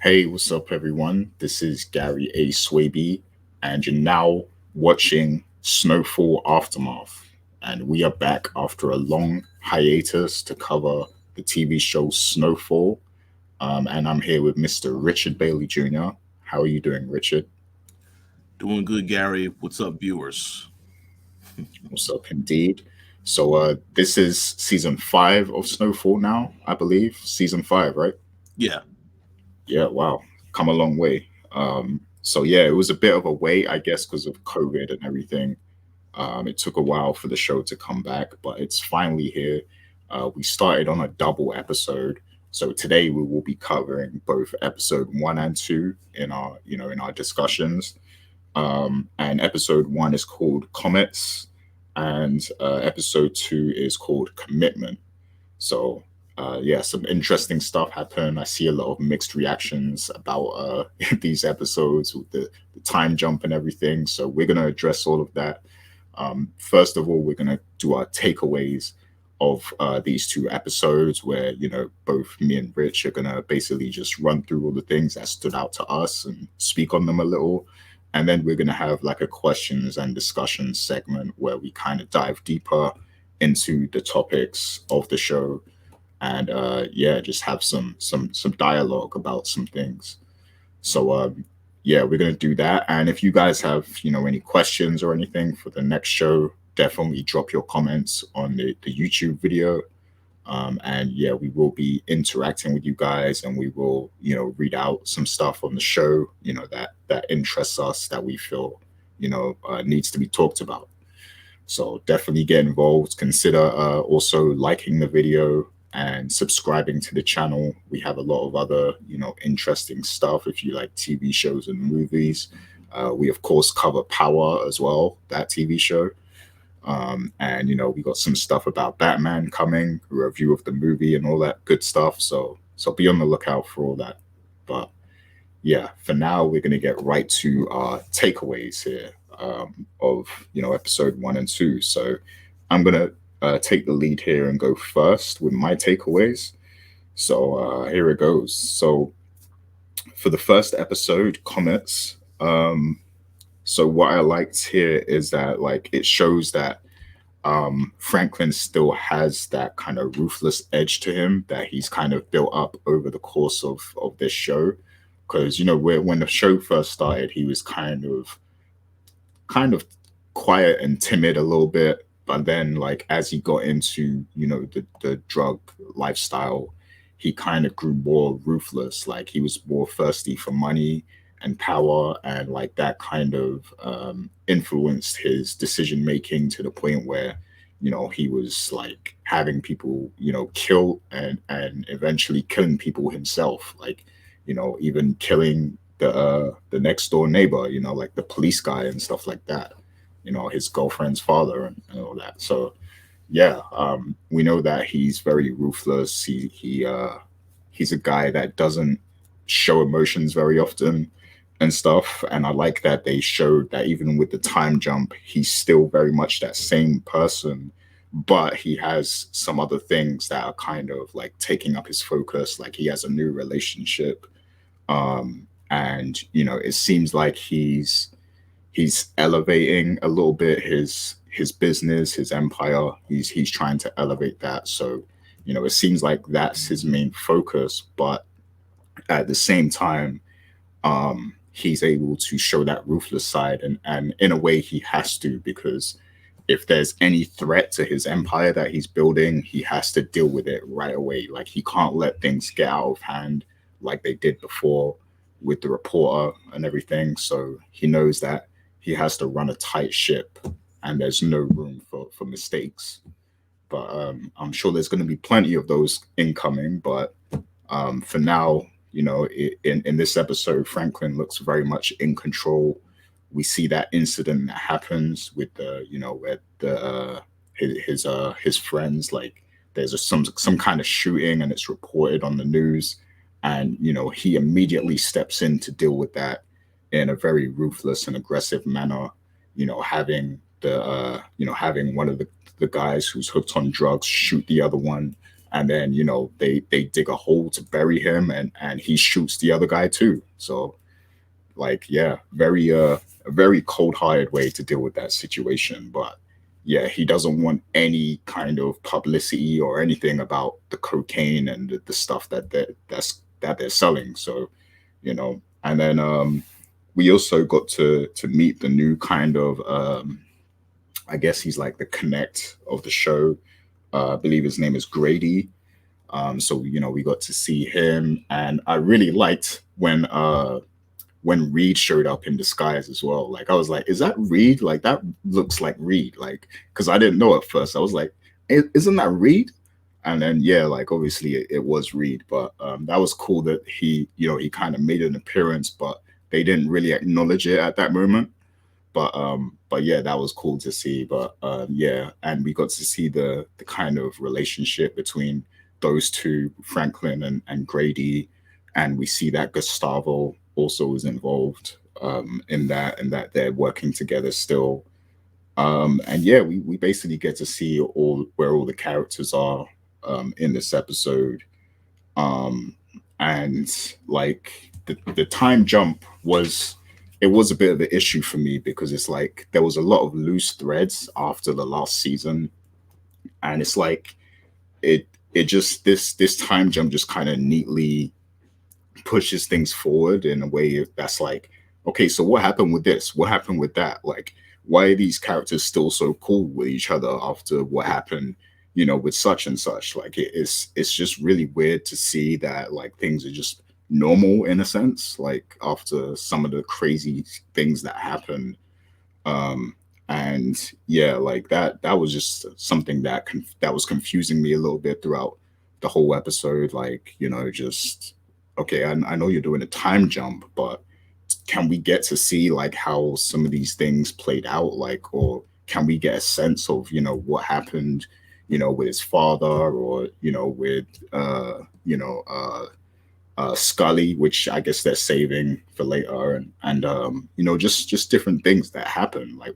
Hey, what's up, everyone? This is Gary A. Swaby, and you're now watching Snowfall Aftermath. And we are back after a long hiatus to cover the TV show Snowfall. And I'm here with Mr. Richard Bailey Jr. How are you doing, Richard? Doing good, Gary. What's up, viewers? What's up, indeed? So, this is season five of Snowfall now, I believe. Season five, right? Yeah, Yeah, wow, come a long way. So yeah, it was a bit of a wait, I guess, because of COVID and everything. It took a while for the show to come back, but it's finally here. We started on a double episode, so today we will be covering both episode one and two in our discussions. And episode one is called Comets, and episode two is called Commitment. So yeah, some interesting stuff happened. I see a lot of mixed reactions about these episodes with the time jump and everything. So we're gonna address all of that. First of all, we're gonna do our takeaways of these two episodes, where both me and Rich are gonna basically just run through all the things that stood out to us and speak on them a little. And then we're gonna have like a questions and discussion segment where we kind of dive deeper into the topics of the show and yeah, just have some dialogue about some things. So yeah, we're gonna do that. And if you guys have any questions or anything for the next show, definitely drop your comments on the YouTube video. And yeah, we will be interacting with you guys, and we will read out some stuff on the show that interests us, that we feel needs to be talked about. So definitely get involved. Consider also liking the video and subscribing to the channel. We have a lot of other, interesting stuff if you like TV shows and movies. We of course cover Power as well, that TV show. And we got some stuff about Batman coming, a review of the movie and all that good stuff. So be on the lookout for all that. But yeah, for now we're gonna get right to our takeaways here of episode one and two. So I'm gonna take the lead here and go first with my takeaways. So here it goes. So for the first episode, Comets. So what I liked here is that like it shows that Franklin still has that kind of ruthless edge to him that he's kind of built up over the course of this show. Because when the show first started, he was kind of quiet and timid a little bit, but then like as he got into the drug lifestyle, he kind of grew more ruthless. Like he was more thirsty for money and power, and like that kind of influenced his decision making to the point where he was like having people kill, and eventually killing people himself, like even killing the next door neighbor, like the police guy and stuff like that, his girlfriend's father and all that. So yeah, we know that he's very ruthless. He's a guy that doesn't show emotions very often and stuff. And I like that they showed that even with the time jump, he's still very much that same person, but he has some other things that are kind of like taking up his focus. Like he has a new relationship, and it seems like he's elevating a little bit his business, his empire. He's trying to elevate that. So it seems like that's his main focus, but at the same time, he's able to show that ruthless side, and in a way he has to, because if there's any threat to his empire that he's building, he has to deal with it right away. Like he can't let things get out of hand like they did before with the reporter and everything. So he knows that he has to run a tight ship, and there's no room for mistakes. But I'm sure there's going to be plenty of those incoming. But for now, in this episode, Franklin looks very much in control. We see that incident that happens with where his friends, like there's some kind of shooting, and it's reported on the news, and he immediately steps in to deal with that in a very ruthless and aggressive manner. Having having one of the guys who's hooked on drugs shoot the other one, and then they dig a hole to bury him, and he shoots the other guy too. So like, yeah, very a very cold-hearted way to deal with that situation. But yeah, he doesn't want any kind of publicity or anything about the cocaine and the stuff that they're selling. So and then we also got to meet the new kind of I guess he's like the connect of the show. I believe his name is Grady. So we got to see him, and I really liked when Reed showed up in disguise as well. Like I was like, is that Reed? Like that looks like Reed. Like because I didn't know at first. I was like, isn't that Reed? And then yeah, like obviously it was Reed, but that was cool that he kind of made an appearance, but they didn't really acknowledge it at that moment. But yeah, that was cool to see. But yeah, and we got to see the kind of relationship between those two, Franklin and Grady, and we see that Gustavo also is involved in that, and that they're working together still. And yeah, we basically get to see all where all the characters are in this episode. Um, and like the time jump was it was a bit of an issue for me because it's like there was a lot of loose threads after the last season, and it's like it just this time jump just kind of neatly pushes things forward in a way that's like, okay, so what happened with this? What happened with that? Like, why are these characters still so cool with each other after what happened, with such and such? Like, it's just really weird to see that like things are just normal in a sense, like after some of the crazy things that happened. Um, and yeah, like that was just something that was confusing me a little bit throughout the whole episode. Like, just okay, I know you're doing a time jump, but can we get to see like how some of these things played out, like, or can we get a sense of what happened, with his father, or with Scully, which I guess they're saving for later, and just different things that happen, like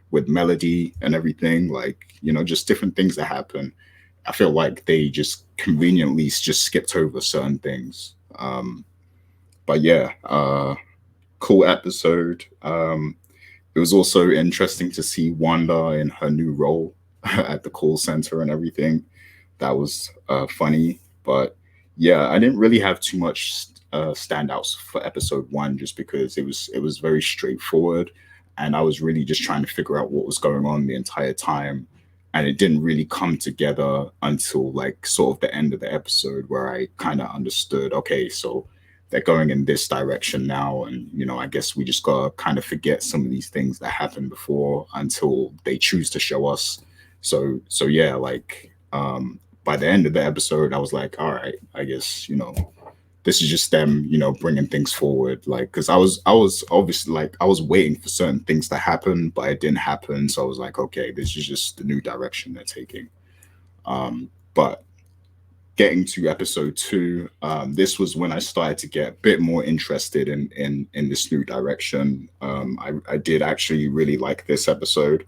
with Melody and everything, like just different things that happen. I feel like they just conveniently just skipped over certain things. But yeah, cool episode. It was also interesting to see Wanda in her new role at the call center and everything. That was funny. But yeah, I didn't really have too much standouts for episode one, just because it was very straightforward, and I was really just trying to figure out what was going on the entire time, and it didn't really come together until like sort of the end of the episode, where I kind of understood, okay, so they're going in this direction now, and I guess we just gotta kind of forget some of these things that happened before until they choose to show us. So yeah, like by the end of the episode I was like, all right, I guess this is just them bringing things forward, like because I was obviously like I was waiting for certain things to happen, but it didn't happen, so I was like, okay, this is just the new direction they're taking. But getting to episode two, this was when I started to get a bit more interested in this new direction. I did actually really like this episode.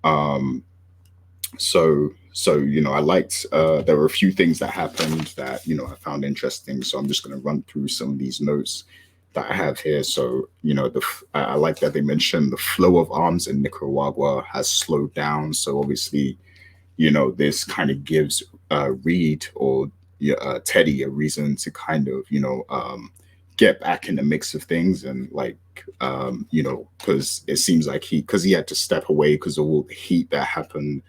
Um, so I liked. There were a few things that happened that I found interesting. So I'm just going to run through some of these notes that I have here. So I like that they mentioned the flow of arms in Nicaragua has slowed down. So obviously this kind of gives Reed or yeah, Teddy a reason to kind of get back in the mix of things, and like because it seems like he had to step away because of all the heat that happened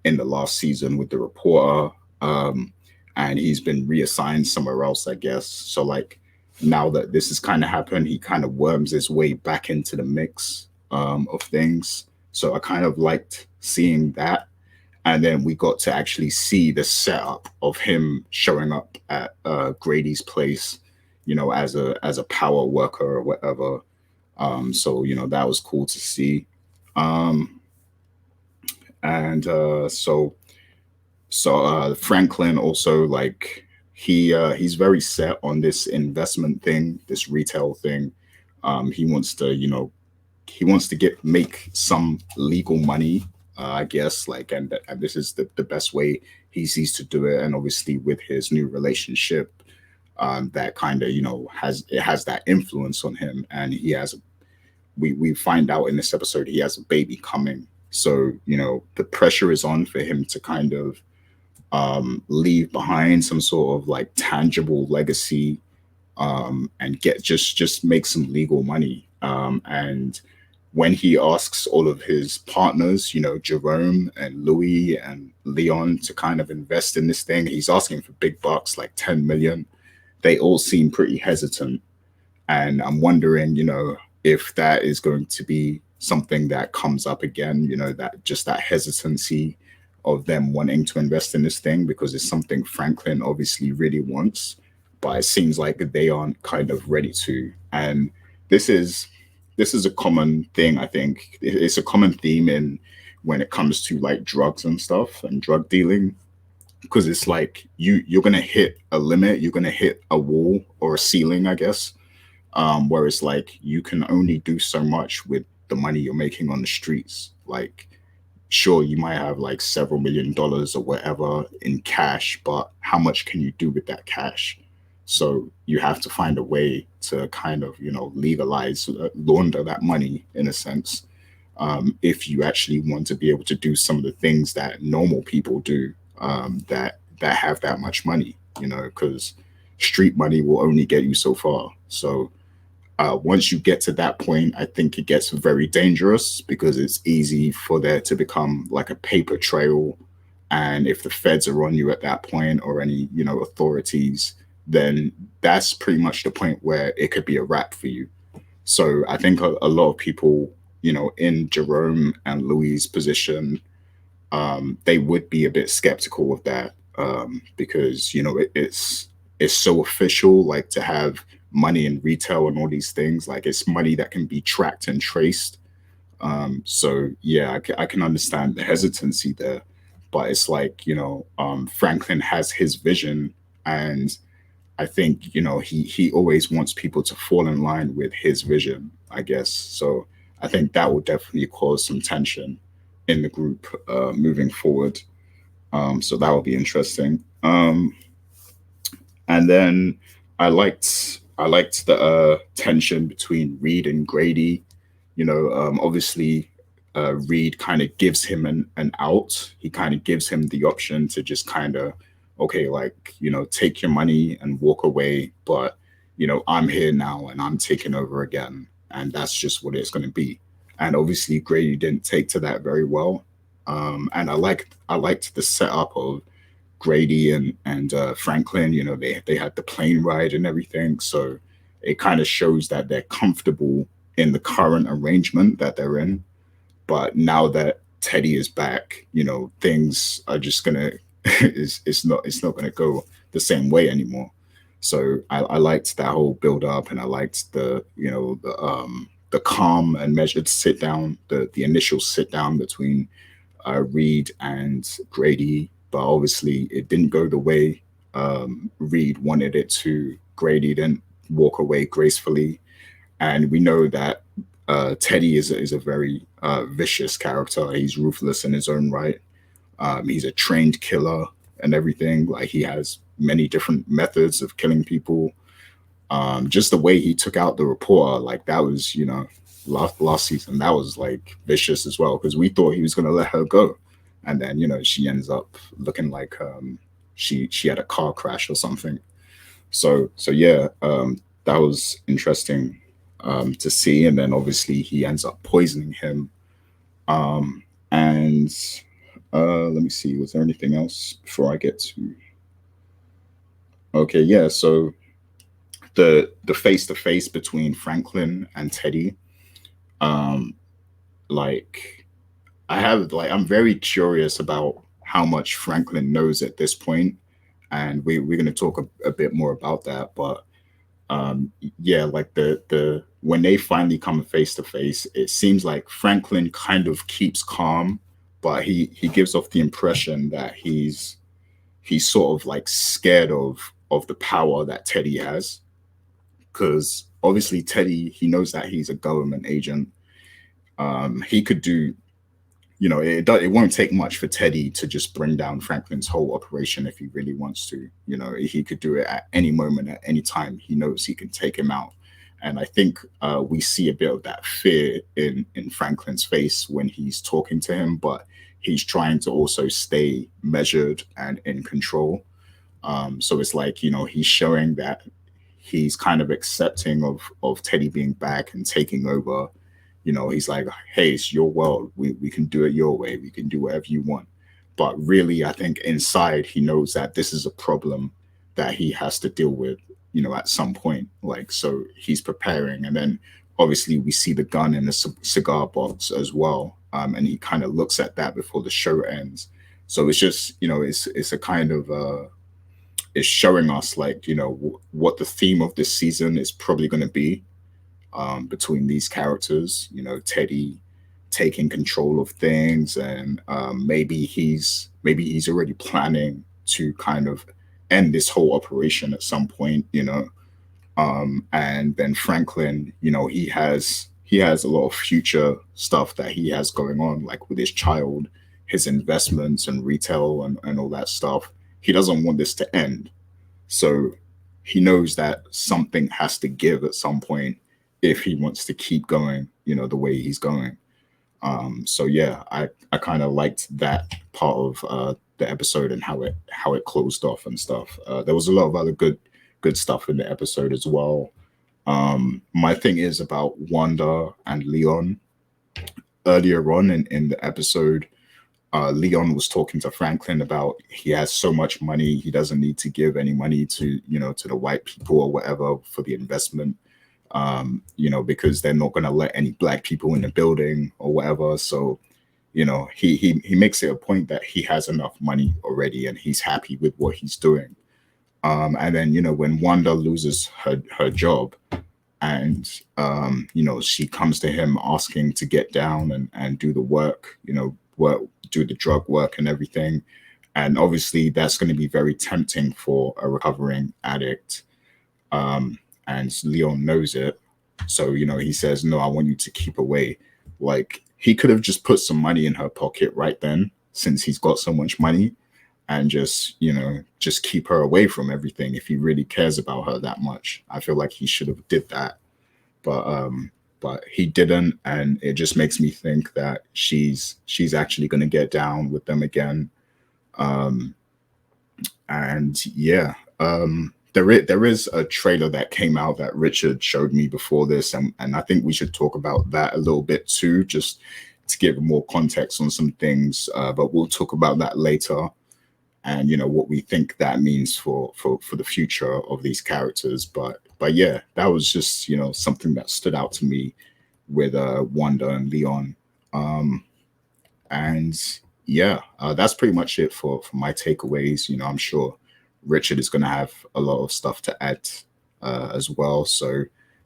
in the last season with the reporter, and he's been reassigned somewhere else, I guess. So like now that this has kind of happened, he kind of worms his way back into the mix of things. So I kind of liked seeing that, and then we got to actually see the setup of him showing up at Grady's place, as a power worker or whatever. So that was cool to see. Um, and Franklin also, like, he's very set on this investment thing, this retail thing. He wants to get make some legal money, I guess, like, and this is the best way he sees to do it, and obviously with his new relationship, that kind of has that influence on him, and he has we find out in this episode he has a baby coming. So the pressure is on for him to kind of leave behind some sort of like tangible legacy, and get just make some legal money. And when he asks all of his partners, Jerome and Louis and Leon, to kind of invest in this thing, he's asking for big bucks, like 10 million. They all seem pretty hesitant. And I'm wondering, if that is going to be something that comes up again, that hesitancy of them wanting to invest in this thing, because it's something Franklin obviously really wants, but it seems like they aren't kind of ready to. And this is a common thing. I think it's a common theme in when it comes to like drugs and stuff and drug dealing, because it's like you're gonna hit a limit, you're gonna hit a wall or a ceiling, I guess, where it's like you can only do so much with the money you're making on the streets. Like, sure, you might have like several $1 million or whatever in cash, but how much can you do with that cash? So you have to find a way to kind of, legalize, launder that money in a sense, if you actually want to be able to do some of the things that normal people do, that have that much money, because street money will only get you so far. So once you get to that point, I think it gets very dangerous, because it's easy for there to become like a paper trail. And if the feds are on you at that point, or any, authorities, then that's pretty much the point where it could be a wrap for you. So I think a lot of people, in Jerome and Louis' position, they would be a bit skeptical of that, because it's so official, like to have money in retail and all these things, like it's money that can be tracked and traced. So yeah, I can understand the hesitancy there, but it's like, Franklin has his vision, and I think, he always wants people to fall in line with his vision, I guess. So I think that will definitely cause some tension in the group, moving forward. So that will be interesting. And then I liked the tension between Reed and Grady. Obviously, Reed kind of gives him an out. He kind of gives him the option to just kind of, okay, like, take your money and walk away, but I'm here now and I'm taking over again, and that's just what it's going to be. And obviously, Grady didn't take to that very well. And I liked the setup of Grady and Franklin. They had the plane ride and everything, so it kind of shows that they're comfortable in the current arrangement that they're in. But now that Teddy is back, things are just gonna it's not gonna go the same way anymore. So I liked that whole build up, and I liked the calm and measured sit down, the initial sit down between Reed and Grady. But obviously, it didn't go the way Reed wanted it to. Grady didn't walk away gracefully, and we know that Teddy is a very vicious character. He's ruthless in his own right. He's a trained killer and everything. Like, he has many different methods of killing people. Just the way he took out the reporter, like that was, last season, that was like vicious as well, because we thought he was gonna let her go, and then she ends up looking like she had a car crash or something. So yeah, that was interesting to see. And then obviously he ends up poisoning him. And let me see, was there anything else before I get to? Okay, yeah. So the face to face between Franklin and Teddy, um, like I'm very curious about how much Franklin knows at this point, and we're going to talk a bit more about that. But yeah, like the when they finally come face to face, it seems like Franklin kind of keeps calm, but he gives off the impression that he's sort of like scared of the power that Teddy has, because obviously Teddy, he knows that he's a government agent. He could do it won't take much for Teddy to just bring down Franklin's whole operation if he really wants to. He could do it at any moment, at any time. He knows he can take him out. And I think we see a bit of that fear in Franklin's face when he's talking to him, but he's trying to also stay measured and in control. So it's like, he's showing that he's kind of accepting of Teddy being back and taking over. He's like, hey, it's your world. We can do it your way. We can do whatever you want. But really, I think inside he knows that this is a problem that he has to deal with, at some point. Like, so he's preparing. And then obviously we see the gun in the cigar box as well. And he kind of looks at that before the show ends. So it's just, it's a kind of, it's showing us like, what the theme of this season is probably going to be, between these characters. Teddy taking control of things, and maybe he's already planning to kind of end this whole operation at some point. And then Franklin, he has a lot of future stuff that he has going on, like with his child, his investments and retail and all that stuff. He doesn't want this to end. So he knows that something has to give at some point if he wants to keep going, the way he's going. So yeah, I kind of liked that part of the episode and how it closed off and stuff. There was a lot of other good stuff in the episode as well. My thing is about Wanda and Leon. Earlier on in the episode, Leon was talking to Franklin about he has so much money, he doesn't need to give any money to the white people or whatever for the investment, because they're not going to let any black people in the building or whatever. So, he makes it a point that he has enough money already and he's happy with what he's doing. And then, when Wanda loses her job, and she comes to him asking to get down and do the work, do the drug work and everything. And obviously that's going to be very tempting for a recovering addict. And Leon knows it. So, he says, no, I want you to keep away. Like, he could have just put some money in her pocket right then, since he's got so much money, and just keep her away from everything if he really cares about her that much. I feel like he should have did that. But he didn't, and it just makes me think that she's actually going to get down with them again. Um, and yeah, there is a trailer that came out that Richard showed me before this, and I think we should talk about that a little bit too, just to give more context on some things. But we'll talk about that later, and what we think that means for the future of these characters. But yeah, that was just something that stood out to me with Wanda and Leon. And yeah, that's pretty much it for my takeaways. I'm sure Richard is going to have a lot of stuff to add as well. So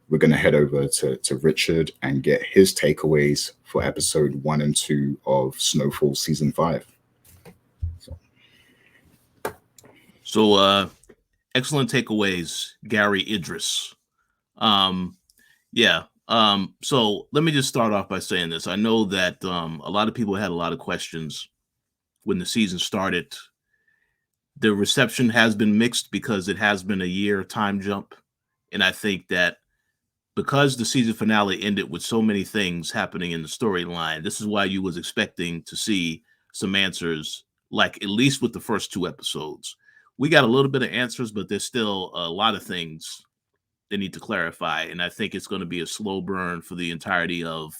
we're going to head over to Richard and get his takeaways for episode 1 and 2 of Snowfall season 5. So excellent takeaways, Gary Idris. Yeah. So let me just start off by saying this. I know that a lot of people had a lot of questions when the season started. The reception has been mixed because it has been a year time jump. And I think that because the season finale ended with so many things happening in the storyline, this is why you was expecting to see some answers, like at least with the first 2 episodes. We got a little bit of answers, but there's still a lot of things they need to clarify. And I think it's going to be a slow burn for the entirety of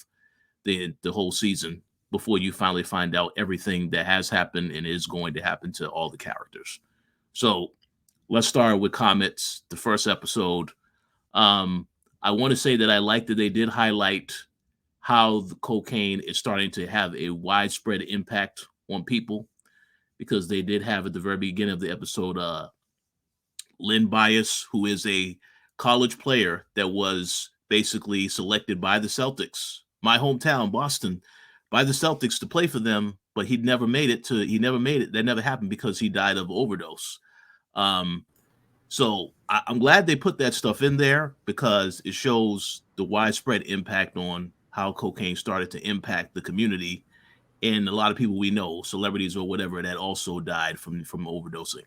the whole season before you finally find out everything that has happened and is going to happen to all the characters. So let's start with comments. The first episode, I want to say that I like that they did highlight how the cocaine is starting to have a widespread impact on people, because they did have at the very beginning of the episode, Lynn Bias, who is a college player that was basically selected by the Celtics, my hometown, Boston, by the Celtics to play for them, but he never made it. That never happened because he died of overdose. So I'm glad they put that stuff in there because it shows the widespread impact on how cocaine started to impact the community and a lot of people we know, celebrities or whatever, that also died from overdosing.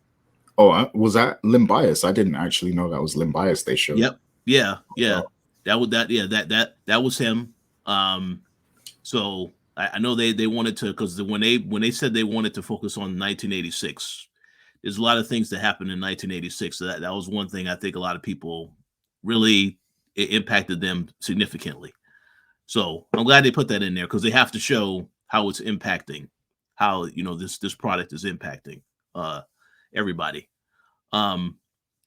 Oh, was that Limbias? I didn't actually know that was Limbias they showed. Yep. Yeah. Yeah. Oh, That was him. Um, so I know they wanted to, because when they said they wanted to focus on 1986, there's a lot of things that happened in 1986. So that was one thing I think a lot of people really, it impacted them significantly. So I'm glad they put that in there, because they have to show how it's impacting, how this product is impacting uh, everybody. Um,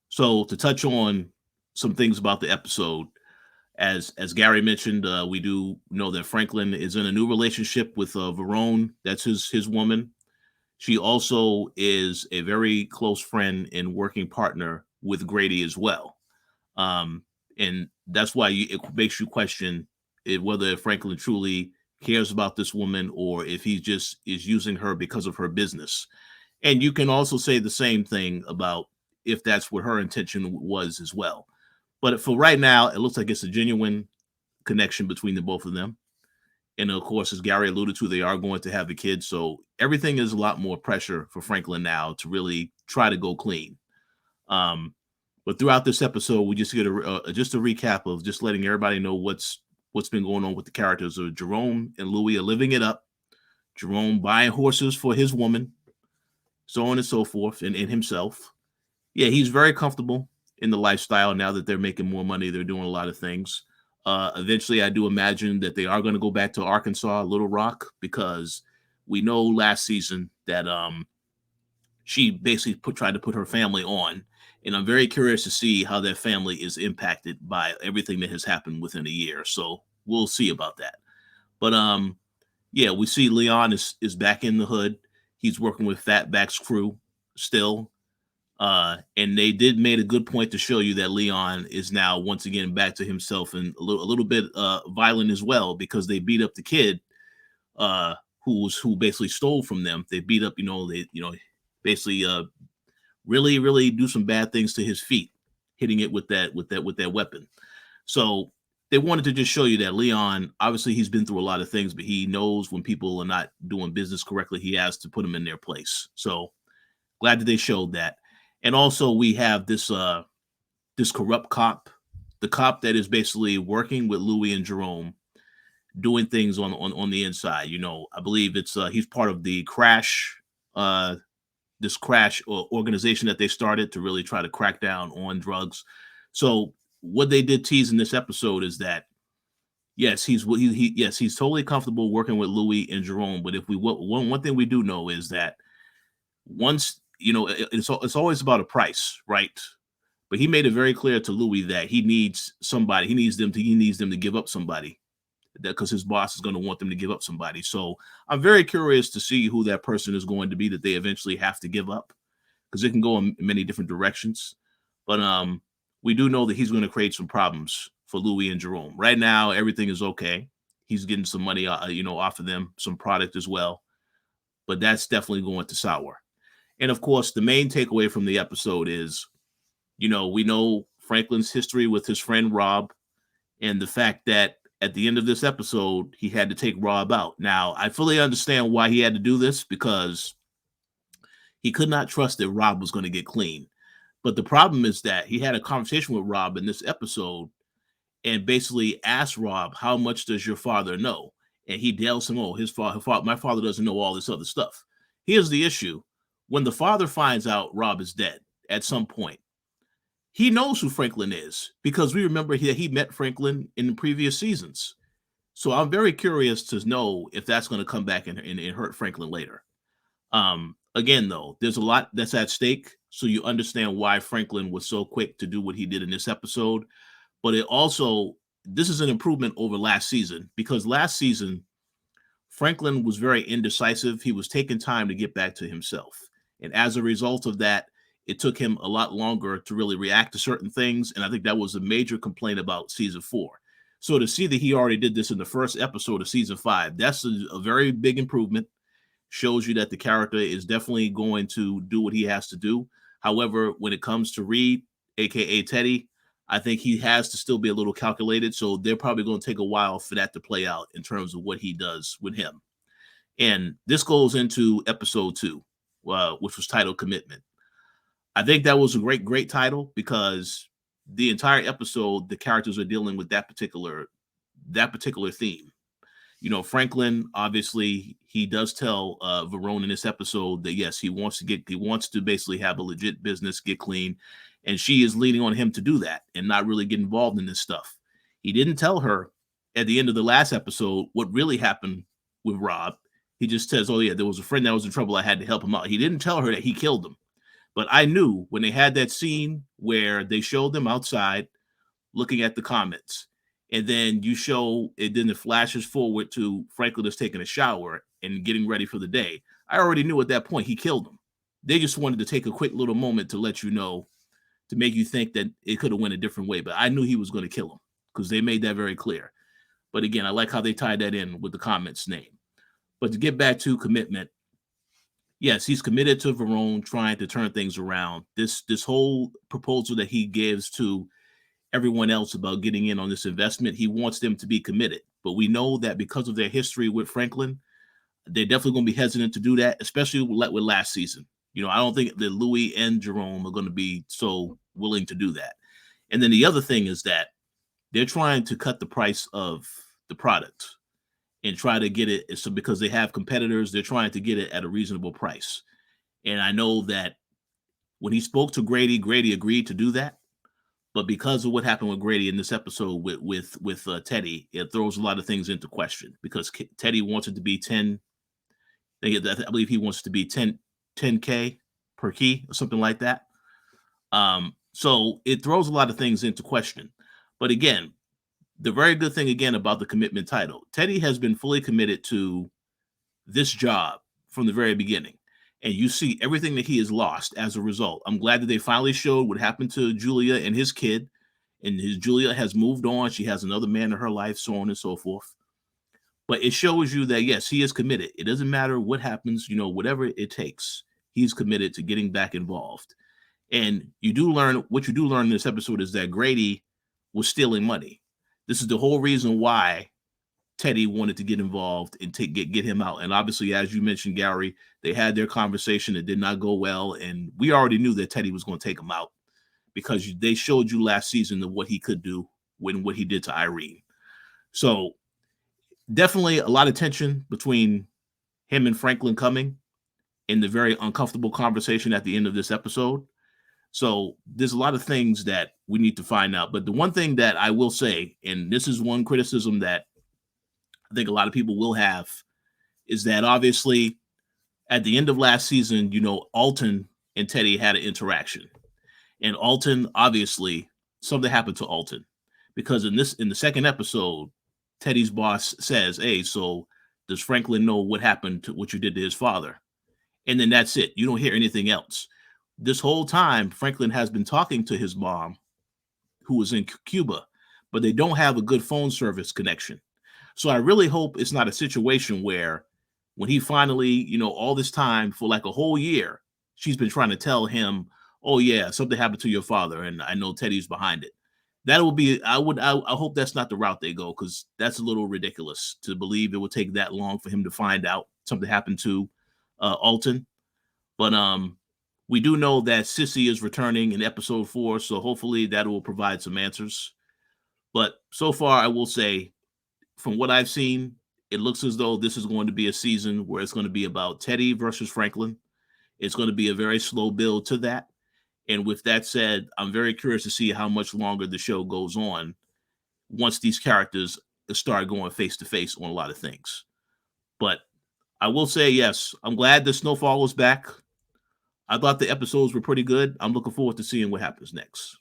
so to touch on some things about the episode, as Gary mentioned, we do know that Franklin is in a new relationship with Verone. That's his woman. She also is a very close friend and working partner with Grady as well. Um, and that's why it makes you question whether Franklin truly cares about this woman, or if he just is using her because of her business. And you can also say the same thing about if that's what her intention was as well. But for right now, it looks like it's a genuine connection between the both of them. And of course, as Gary alluded to, they are going to have a kid. So everything is a lot more pressure for Franklin now to really try to go clean. Um, but throughout this episode, we just get just a recap of just letting everybody know what's been going on with the characters of Jerome and Louis are living it up. Jerome buying horses for his woman, so on and so forth, and himself. Yeah, he's very comfortable in the lifestyle now that they're making more money. They're doing a lot of things. Eventually, I do imagine that they are going to go back to Arkansas, Little Rock, because we know last season that she basically tried to put her family on. And I'm very curious to see how that family is impacted by everything that has happened within a year. So we'll see about that. But yeah, we see Leon is back in the hood. He's working with Fatback's crew still. And they did made a good point to show you that Leon is now once again back to himself, and a little bit violent as well, because they beat up the kid uh, who basically stole from them. They beat up, basically really do some bad things to his feet, hitting it with that weapon. So they wanted to just show you that Leon, obviously he's been through a lot of things, but he knows when people are not doing business correctly, he has to put them in their place. So glad that they showed that. And also we have this corrupt cop, the cop that is basically working with Louis and Jerome, doing things on the inside. I believe it's he's part of the crash this crash organization that they started to really try to crack down on drugs. So what they did tease in this episode is that yes, he's totally comfortable working with Louis and Jerome. But if we one thing we do know is that once it's always about a price, right? But he made it very clear to Louis that he needs somebody. He needs them to give up somebody, that because his boss is going to want them to give up somebody. So I'm very curious to see who that person is going to be that they eventually have to give up, because it can go in many different directions. But we do know that he's going to create some problems for Louis and Jerome. Right now, everything is okay. He's getting some money, off of them, some product as well. But that's definitely going to sour. And of course, the main takeaway from the episode is, we know Franklin's history with his friend Rob, and the fact that at the end of this episode, he had to take Rob out. Now, I fully understand why he had to do this, because he could not trust that Rob was going to get clean. But the problem is that he had a conversation with Rob in this episode and basically asked Rob, how much does your father know? And he tells him, oh, my father doesn't know all this other stuff. Here's the issue. When the father finds out Rob is dead at some point, he knows who Franklin is, because we remember he met Franklin in the previous seasons. So I'm very curious to know if that's going to come back and hurt Franklin later. Again, though, there's a lot that's at stake, so you understand why Franklin was so quick to do what he did in this episode. But this is an improvement over last season, because last season, Franklin was very indecisive. He was taking time to get back to himself. And as a result of that, it took him a lot longer to really react to certain things. And I think that was a major complaint about season 4. So to see that he already did this in the first episode of season 5, that's a very big improvement. Shows you that the character is definitely going to do what he has to do. However, when it comes to Reed, aka Teddy, I think he has to still be a little calculated. So they're probably going to take a while for that to play out in terms of what he does with him. And this goes into episode 2, which was titled Commitment. I think that was a great title because the entire episode, the characters are dealing with that particular theme. You know, Franklin, obviously, he does tell Verone in this episode that yes, he wants to basically have a legit business, get clean, and she is leaning on him to do that and not really get involved in this stuff. He didn't tell her at the end of the last episode what really happened with Rob. He just says, "Oh yeah, there was a friend that was in trouble. I had to help him out." He didn't tell her that he killed him. But I knew when they had that scene where they showed them outside looking at the comments, and then you show it, then it flashes forward to Franklin is taking a shower and getting ready for the day. I already knew at that point he killed him. They just wanted to take a quick little moment to let you know, to make you think that it could have went a different way. But I knew he was going to kill him because they made that very clear. But again, I like how they tied that in with the comments name. But to get back to Commitment, yes, he's committed to Verone, trying to turn things around. This whole proposal that he gives to everyone else about getting in on this investment, he wants them to be committed. But we know that because of their history with Franklin, they're definitely going to be hesitant to do that, especially with last season. You know, I don't think that Louis and Jerome are going to be so willing to do that. And then the other thing is that they're trying to cut the price of the product and try to get it. So because they have competitors, they're trying to get it at a reasonable price. And I know that when he spoke to Grady, Grady agreed to do that. But because of what happened with Grady in this episode with Teddy, it throws a lot of things into question because Teddy wants it to be 10. I believe he wants it to be 10K per key or something like that. So it throws a lot of things into question. But again, the very good thing again about the Commitment title, Teddy has been fully committed to this job from the very beginning. And you see everything that he has lost as a result. I'm glad that they finally showed what happened to Julia and his kid. And Julia has moved on. She has another man in her life, so on and so forth. But it shows you that, yes, he is committed. It doesn't matter what happens, you know, whatever it takes, he's committed to getting back involved. And you do learn in this episode is that Grady was stealing money. This is the whole reason why Teddy wanted to get involved and get him out. And obviously, as you mentioned, Gary, they had their conversation. It did not go well. And we already knew that Teddy was going to take him out because they showed you last season of what he could do what he did to Irene. So definitely a lot of tension between him and Franklin coming in the very uncomfortable conversation at the end of this episode. So there's a lot of things that we need to find out. But the one thing that I will say, and this is one criticism that I think a lot of people will have, is that obviously at the end of last season, you know, Alton and Teddy had an interaction. And Alton, obviously, something happened to Alton. Because in the second episode, Teddy's boss says, "Hey, so does Franklin know what happened to what you did to his father?" And then that's it. You don't hear anything else. This whole time, Franklin has been talking to his mom, who was in Cuba, but they don't have a good phone service connection. So I really hope it's not a situation where when he finally, you know, all this time for like a whole year, she's been trying to tell him, "Oh yeah, something happened to your father, and I know Teddy's behind it." That will be, I hope that's not the route they go, because that's a little ridiculous to believe it would take that long for him to find out something happened to Alton. But we do know that Sissy is returning in episode 4, so hopefully that will provide some answers. But so far, I will say, from what I've seen, it looks as though this is going to be a season where it's going to be about Teddy versus Franklin. It's going to be a very slow build to that. And with that said, I'm very curious to see how much longer the show goes on once these characters start going face to face on a lot of things. But I will say, yes, I'm glad that Snowfall is back. I thought the episodes were pretty good. I'm looking forward to seeing what happens next.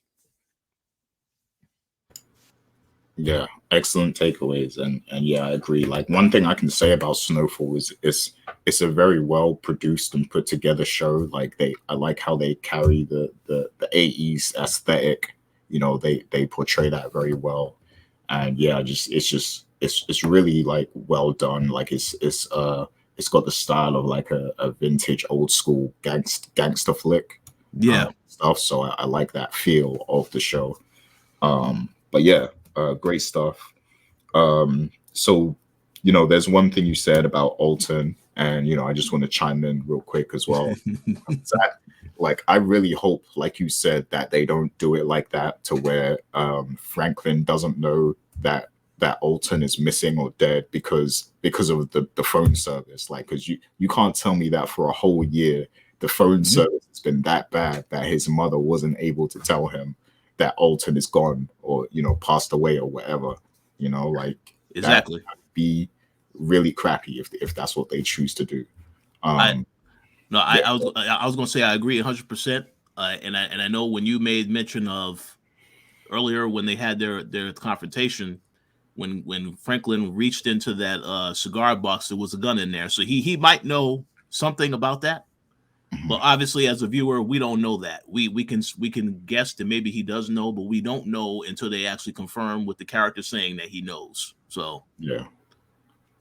Yeah, excellent takeaways, and yeah, I agree. Like, one thing I can say about Snowfall is it's a very well produced and put together show. Like, I like how they carry the 80s aesthetic. You know, they portray that very well, and yeah, it's really like well done. Like, it's got the style of like a vintage old school gangster flick, Yeah, stuff. So I like that feel of the show. But yeah. Great stuff. So, you know, there's one thing you said about Alton And I just want to chime in real quick as well. Zach, like I really hope, like you said, that they don't do it like that to where Franklin doesn't know that Alton is missing or dead because of the phone service. Like, because you can't tell me that for a whole year the phone service has been that bad that his mother wasn't able to tell him that Alton is gone or passed away or whatever. Like that Exactly. would be really crappy if that's what they choose to do. I Um, no, yeah. I was going to say I agree 100%. And I know when you made mention of earlier when they had their confrontation, when Franklin reached into that cigar box, there was a gun in there, so he might know something about that. But obviously, as a viewer, we don't know that. We can guess that maybe he does know, but we don't know until they actually confirm with the character saying that he knows. So Yeah.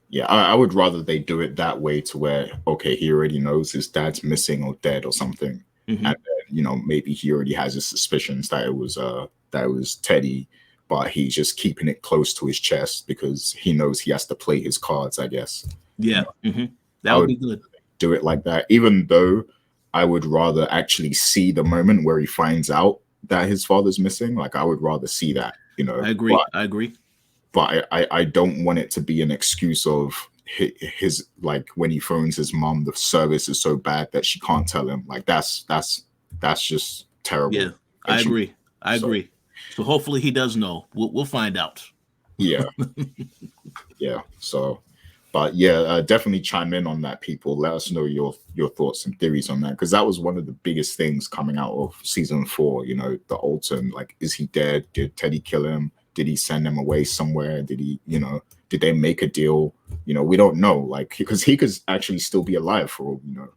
Yeah, I would rather they do it that way to where, okay, he already knows his dad's missing or dead or something. And mhm. then, maybe he already has his suspicions that it was Teddy, but he's just keeping it close to his chest because he knows he has to play his cards, I guess. Yeah, that I would would be good. do it like that, even though I would rather actually see the moment where he finds out that his father's missing. Like I would rather see that, I but agree. I agree. I don't want it to be an excuse of his like when he phones his mom, the service is so bad that she can't tell him. Like that's just Yeah, terrible. I And she, agree. I so agree. So hopefully he does know. We'll find out. yeah, yeah. So, but yeah, definitely chime in on that, people. Let us know your thoughts and theories on that because that was one of the biggest things coming out of season 4. The Alton, like, is he dead? Did Teddy kill him? Did he send him away somewhere? Did he, did they make a deal? We don't know, like, because he could actually still be alive for all we know.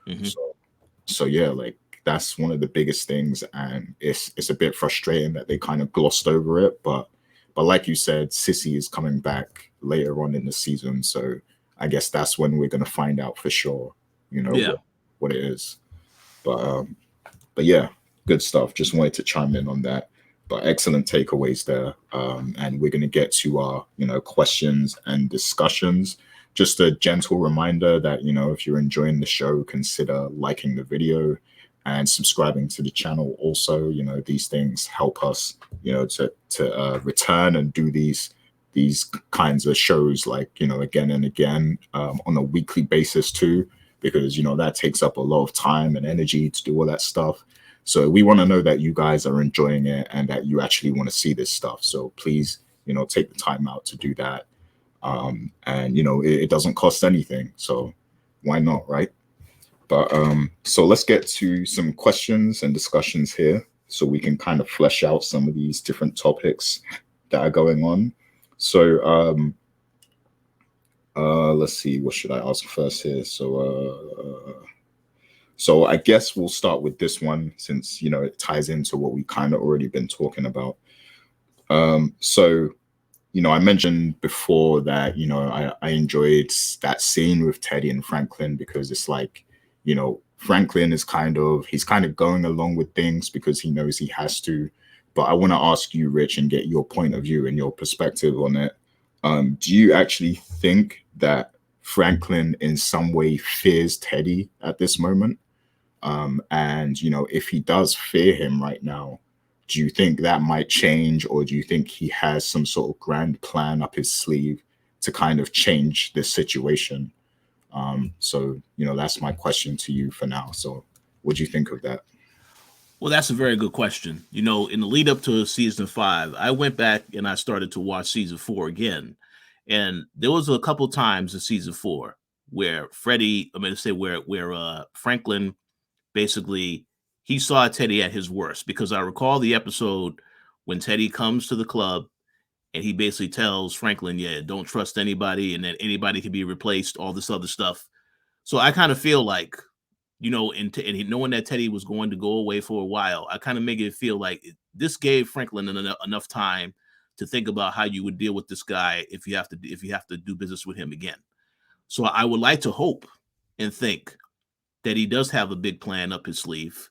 hmm So yeah, like that's one of the biggest things, and it's a bit frustrating that they kind of glossed over it. But like you said, Sissy is coming back later on in the season, so I guess that's when we're gonna find out for sure. Yeah. What it is. But yeah, good stuff. Just wanted to chime in on that. But excellent takeaways there. And we're going to get to our, questions and discussions. Just a gentle reminder that, if you're enjoying the show, consider liking the video and subscribing to the channel. Also, these things help us, to return and do these kinds of shows like, again and again on a weekly basis too, because, that takes up a lot of time and energy to do all that stuff. So we want to know that you guys are enjoying it and that you actually want to see this stuff. So please, take the time out to do that. And it doesn't cost anything. So why not, right? But so let's get to some questions and discussions here so we can kind of flesh out some of these different topics that are going on. So let's see, what should I ask first here? So I guess we'll start with this one since it ties into what we kind of already been talking about. So I mentioned before that I enjoyed that scene with Teddy and Franklin because it's like Franklin is he's kind of going along with things because he knows he has to. But I want to ask you, Rich, and get your point of view and your perspective on it. Do you actually think that Franklin in some way fears Teddy at this moment? And if he does fear him right now, do you think that might change, or do you think he has some sort of grand plan up his sleeve to kind of change this situation? So that's my question to you for now. So what do you think of that? Well, that's a very good question. In the lead up to season 5, I went back and I started to watch season 4 again. And there was a couple times in season 4 where Franklin basically he saw Teddy at his worst, because I recall the episode when Teddy comes to the club and he basically tells Franklin, yeah, don't trust anybody and that anybody can be replaced, all this other stuff. So I kind of feel like, knowing that Teddy was going to go away for a while, I kind of make it feel like this gave Franklin enough time to think about how you would deal with this guy if you have to do business with him again. So I would like to hope and think that he does have a big plan up his sleeve.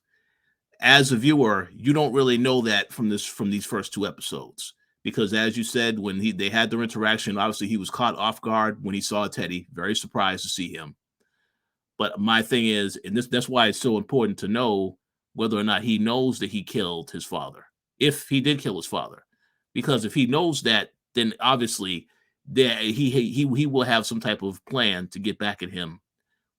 As a viewer, you don't really know that from these first 2 episodes, because as you said, when they had their interaction, obviously he was caught off guard when he saw Teddy, very surprised to see him. But my thing is, and that's why it's so important to know whether or not he knows that he killed his father, if he did kill his father. Because if he knows that, then obviously he will have some type of plan to get back at him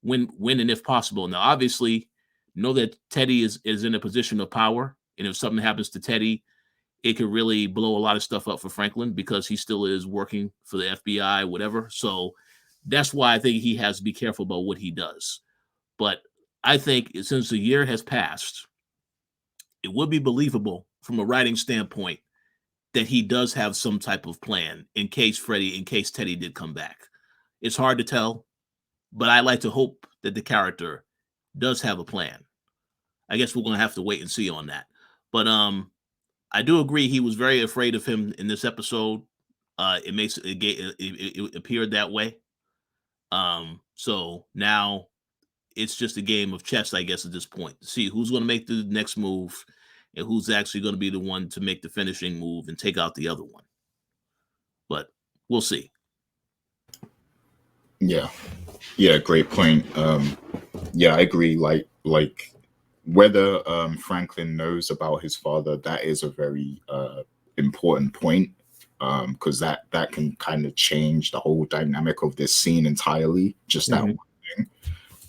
when and if possible. Now, obviously, know that Teddy is in a position of power, and if something happens to Teddy, it could really blow a lot of stuff up for Franklin because he still is working for the FBI, whatever. So that's why I think he has to be careful about what he does. But I think since a year has passed, it would be believable from a writing standpoint that he does have some type of plan in case Teddy did come back. It's hard to tell, but I like to hope that the character does have a plan. I guess we're going to have to wait and see on that. But I do agree he was very afraid of him in this episode. It appeared that way. So now it's just a game of chess, I guess, at this point, to see who's going to make the next move and who's actually going to be the one to make the finishing move and take out the other one. But we'll see. Yeah, great point. Yeah, I agree. Like whether Franklin knows about his father, that is a very important point, because that can kind of change the whole dynamic of this scene entirely. Just that one thing.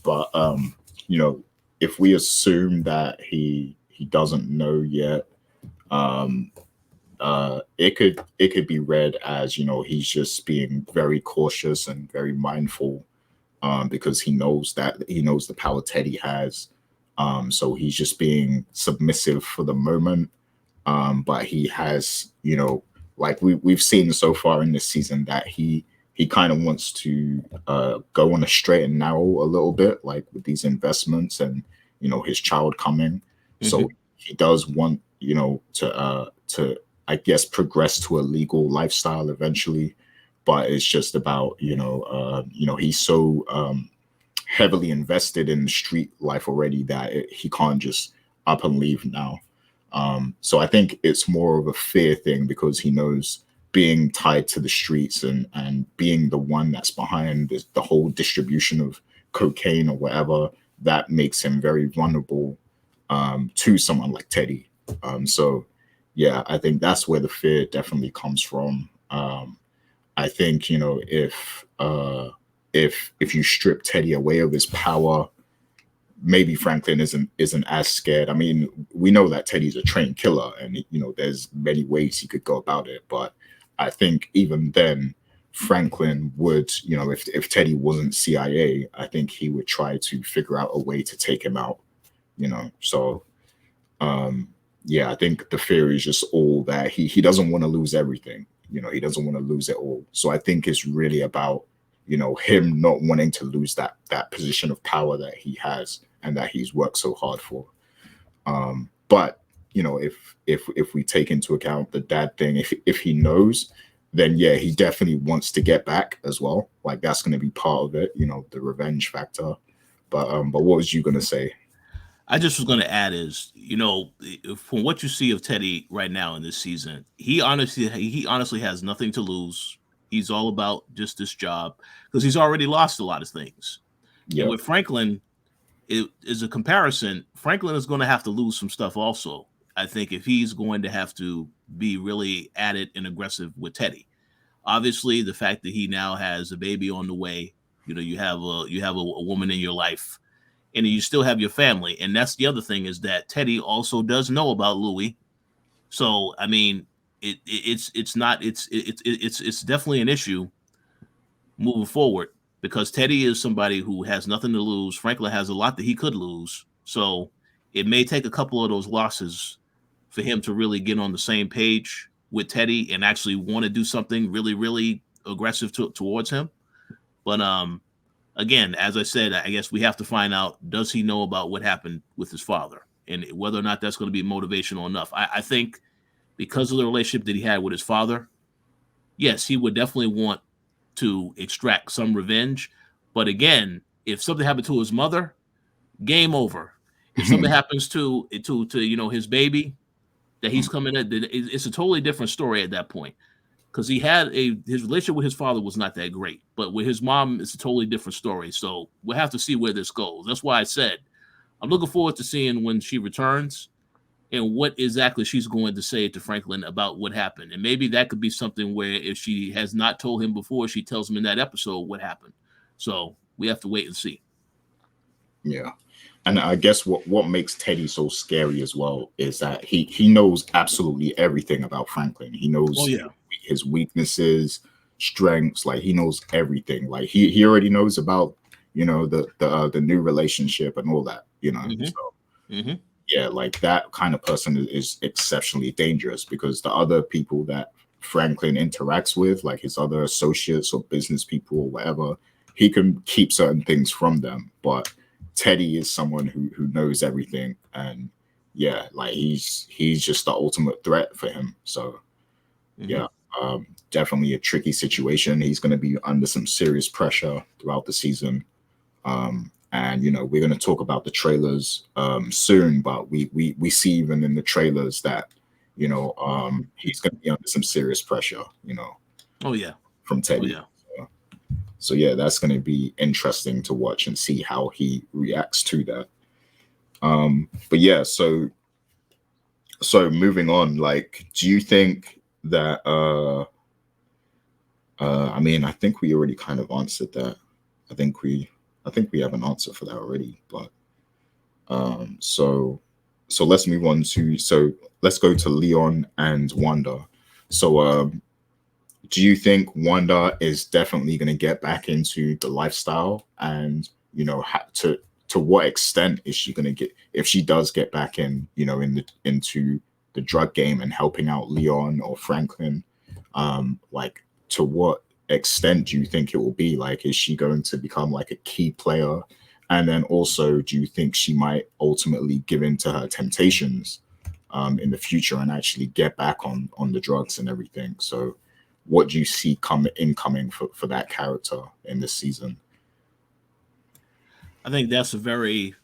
But if we assume that he doesn't know yet, it could be read as he's just being very cautious and very mindful, because he knows the power Teddy has. So he's just being submissive for the moment. But he has, like we've seen so far in this season, that he kind of wants to go on a straight and narrow a little bit, like with these investments and his child coming. So he does want to I guess progress to a legal lifestyle eventually, but it's just about he's so heavily invested in street life already that he can't just up and leave now. So I think it's more of a fear thing, because he knows being tied to the streets and being the one that's behind the whole distribution of cocaine or whatever, that makes him very vulnerable to someone like Teddy. So yeah, I think that's where the fear definitely comes from. I think if you strip Teddy away of his power, maybe Franklin isn't as scared. I mean, we know that Teddy's a trained killer, and there's many ways he could go about it. But I think even then, Franklin would, if Teddy wasn't CIA, I think he would try to figure out a way to take him out. So yeah, I think the fear is just all that he doesn't want to lose everything. He doesn't want to lose it all. So I think it's really about him not wanting to lose that position of power that he has and that he's worked so hard for. But if we take into account the dad thing, if he knows, then yeah, he definitely wants to get back as well. Like that's going to be part of it, the revenge factor. But what was you going to say? I just was going to add is, from what you see of Teddy right now in this season, he honestly has nothing to lose. He's all about just this job because he's already lost a lot of things. Yeah. And with Franklin, it is a comparison. Franklin is going to have to lose some stuff also. I think if he's going to have to be really at it and aggressive with Teddy. Obviously, the fact that he now has a baby on the way, you have a woman in your life, and you still have your family. And that's the other thing, is that Teddy also does know about Louis. So I mean, it's definitely an issue moving forward, because Teddy is somebody who has nothing to lose. Franklin has a lot that he could lose. So it may take a couple of those losses for him to really get on the same page with Teddy and actually want to do something really, really aggressive towards him. But again, as I said, I guess we have to find out, does he know about what happened with his father, and whether or not that's going to be motivational enough. I think because of the relationship that he had with his father, yes, he would definitely want to extract some revenge. But again, if something happened to his mother, game over. If something happens to his baby that he's coming at, it's a totally different story at that point. because his relationship with his father was not that great, but with his mom, it's a totally different story. So we'll have to see where this goes. That's why I said I'm looking forward to seeing when she returns and what exactly she's going to say to Franklin about what happened. And maybe that could be something where if she has not told him before, she tells him in that episode what happened. So we have to wait and see. Yeah. And I guess what makes Teddy so scary as well is that he knows absolutely everything about Franklin. He Oh knows yeah. his weaknesses, strengths, like he knows everything. Like he already knows about, the new relationship and all that, Mm-hmm. So Mm-hmm. yeah, like that kind of person is exceptionally dangerous because the other people that Franklin interacts with, like his other associates or business people or whatever, he can keep certain things from them. But Teddy is someone who knows everything, and yeah, like he's just the ultimate threat for him. So Mm-hmm. yeah, definitely a tricky situation. He's going to be under some serious pressure throughout the season. And we're going to talk about the trailers soon, but we see even in the trailers that he's going to be under some serious pressure, Oh yeah. from Oh Teddy. yeah. So yeah, that's going to be interesting to watch and see how he reacts to that. But yeah, so moving on, like, do you think that I mean, I think we already kind of answered that. I think we have an answer for that already, but so let's move on to let's go to Leon and Wanda. So do you think Wanda is definitely going to get back into the lifestyle, and to what extent is she going to get, if she does get back in, into the drug game and helping out Leon or Franklin, like to what extent do you think it will be? Like, is she going to become like a key player? And then also, do you think she might ultimately give in to her temptations in the future and actually get back on the drugs and everything? So what do you see incoming for that character in this season? I think that's a very,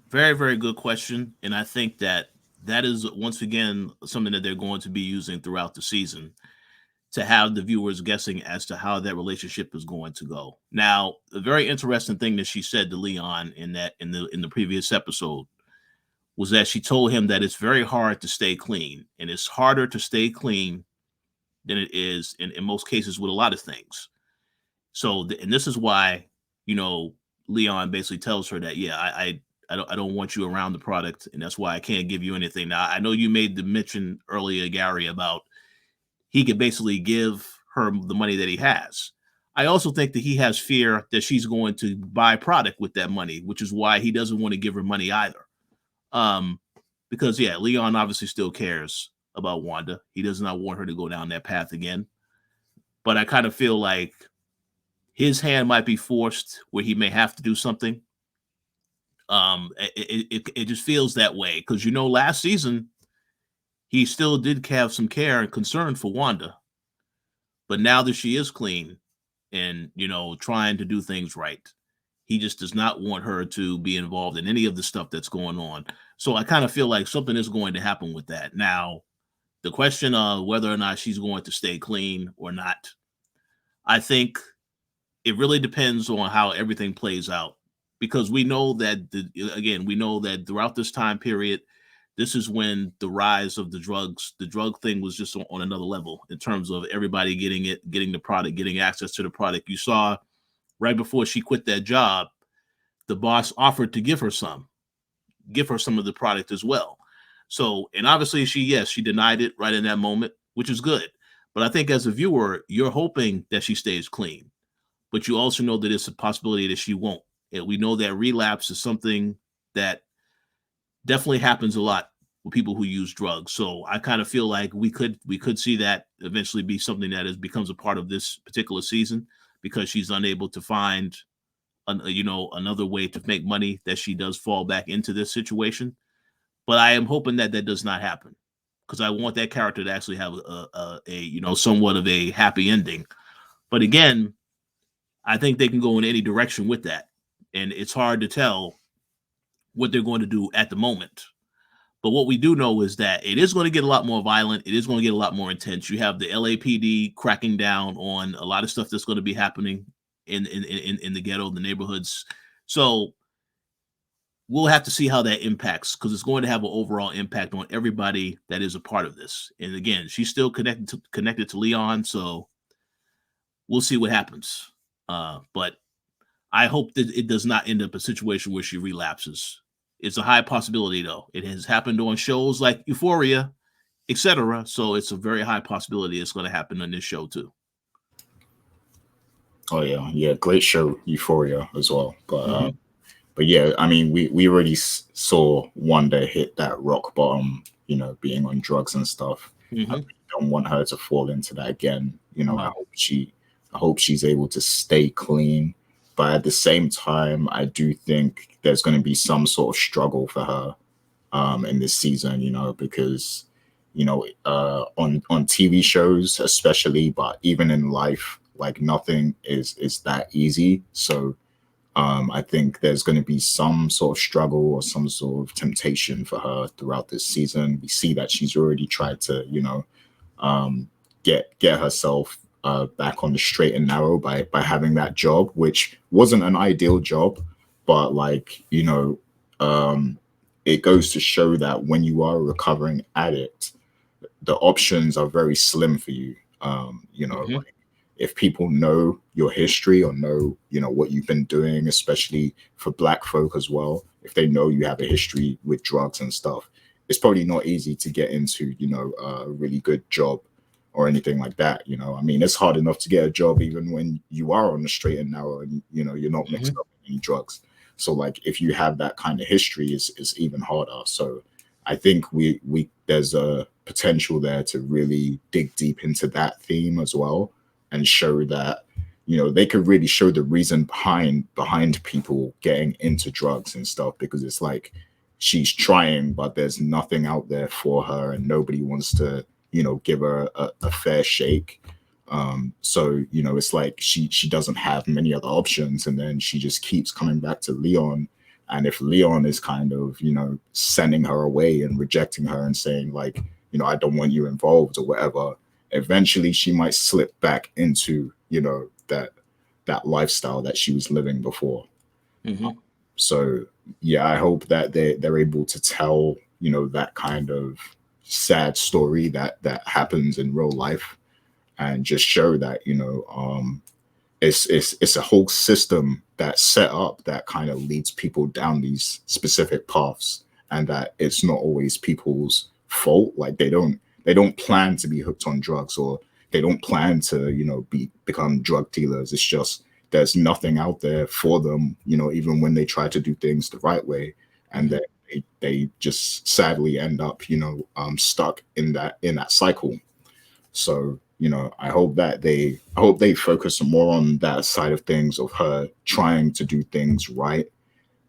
very, very good question, and I think that is once again something that they're going to be using throughout the season to have the viewers guessing as to how that relationship is going to go. Now, a very interesting thing that she said to Leon in the previous episode was that she told him that it's very hard to stay clean, and it's harder to stay clean than it is in most cases with a lot of things. So, and this is why, you know, Leon basically tells her that, yeah, I don't want you around the product, and that's why I can't give you anything. Now, I know you made the mention earlier, Gary, about he could basically give her the money that he has. I also think that he has fear that she's going to buy product with that money, which is why he doesn't want to give her money either. Um, because yeah, Leon obviously still cares about Wanda. He does not want her to go down that path again. But I kind of feel like his hand might be forced where he may have to do something. It just feels that way because last season he still did have some care and concern for Wanda, but now that she is clean and trying to do things right, he just does not want her to be involved in any of the stuff that's going on. So I kind of feel like something is going to happen with that. Now, the question of whether or not she's going to stay clean or not, I think it really depends on how everything plays out because we know that we know that throughout this time period, this is when the rise of the drug thing was just on another level in terms of everybody getting the product, getting access to the product. You saw right before she quit that job, the boss offered to give her some of the product as well. So, and obviously she denied it right in that moment, which is good. But I think as a viewer, you're hoping that she stays clean, but you also know that it's a possibility that she won't. And we know that relapse is something that definitely happens a lot with people who use drugs. So I kind of feel like we could see that eventually be something that becomes a part of this particular season because she's unable to find another way to make money, that she does fall back into this situation. But I am hoping that that does not happen because I want that character to actually have a somewhat of a happy ending. But again, I think they can go in any direction with that, and it's hard to tell what they're going to do at the moment. But what we do know is that it is going to get a lot more violent. It is going to get a lot more intense. You have the LAPD cracking down on a lot of stuff that's going to be happening in the ghetto, the neighborhoods. So we'll have to see how that impacts, because it's going to have an overall impact on everybody that is a part of this. And again, she's still connected to Leon, so we'll see what happens. But I hope that it does not end up a situation where she relapses. It's a high possibility, though. It has happened on shows like Euphoria, etc. So it's a very high possibility it's going to happen on this show too. Oh yeah, great show, Euphoria as well. But yeah, I mean, we already saw Wanda hit that rock bottom, being on drugs and stuff. I don't want her to fall into that again. I hope she's able to stay clean. But at the same time, I do think there's going to be some sort of struggle for her in this season, because on TV shows especially, but even in life, like nothing is that easy. So I think there's going to be some sort of struggle or some sort of temptation for her throughout this season. We see that she's already tried to, get herself back on the straight and narrow by having that job, which wasn't an ideal job, but it goes to show that when you are a recovering addict, the options are very slim for you. Like, if people know your history or know, what you've been doing, especially for Black folk as well, if they know you have a history with drugs and stuff, it's probably not easy to get into, a really good job or anything like that. I mean, it's hard enough to get a job even when you are on the straight and narrow and, you're not mixed up in any drugs. So like, if you have that kind of history, it's even harder. So I think there's a potential there to really dig deep into that theme as well, and show that, they could really show the reason behind people getting into drugs and stuff, because it's like she's trying, but there's nothing out there for her and nobody wants to, give her a fair shake. So, it's like she doesn't have many other options, and then she just keeps coming back to Leon. And if Leon is kind of, sending her away and rejecting her and saying like, I don't want you involved or whatever, eventually she might slip back into, that lifestyle that she was living before. So yeah, I hope that they're able to tell, that kind of sad story that happens in real life, and just show that, it's a whole system that's set up that kind of leads people down these specific paths, and that it's not always people's fault. Like they don't plan to be hooked on drugs, or they don't plan to, become drug dealers. It's just there's nothing out there for them, even when they try to do things the right way, and then they just sadly end up, stuck in that cycle. So, I hope they focus more on that side of things, of her trying to do things right,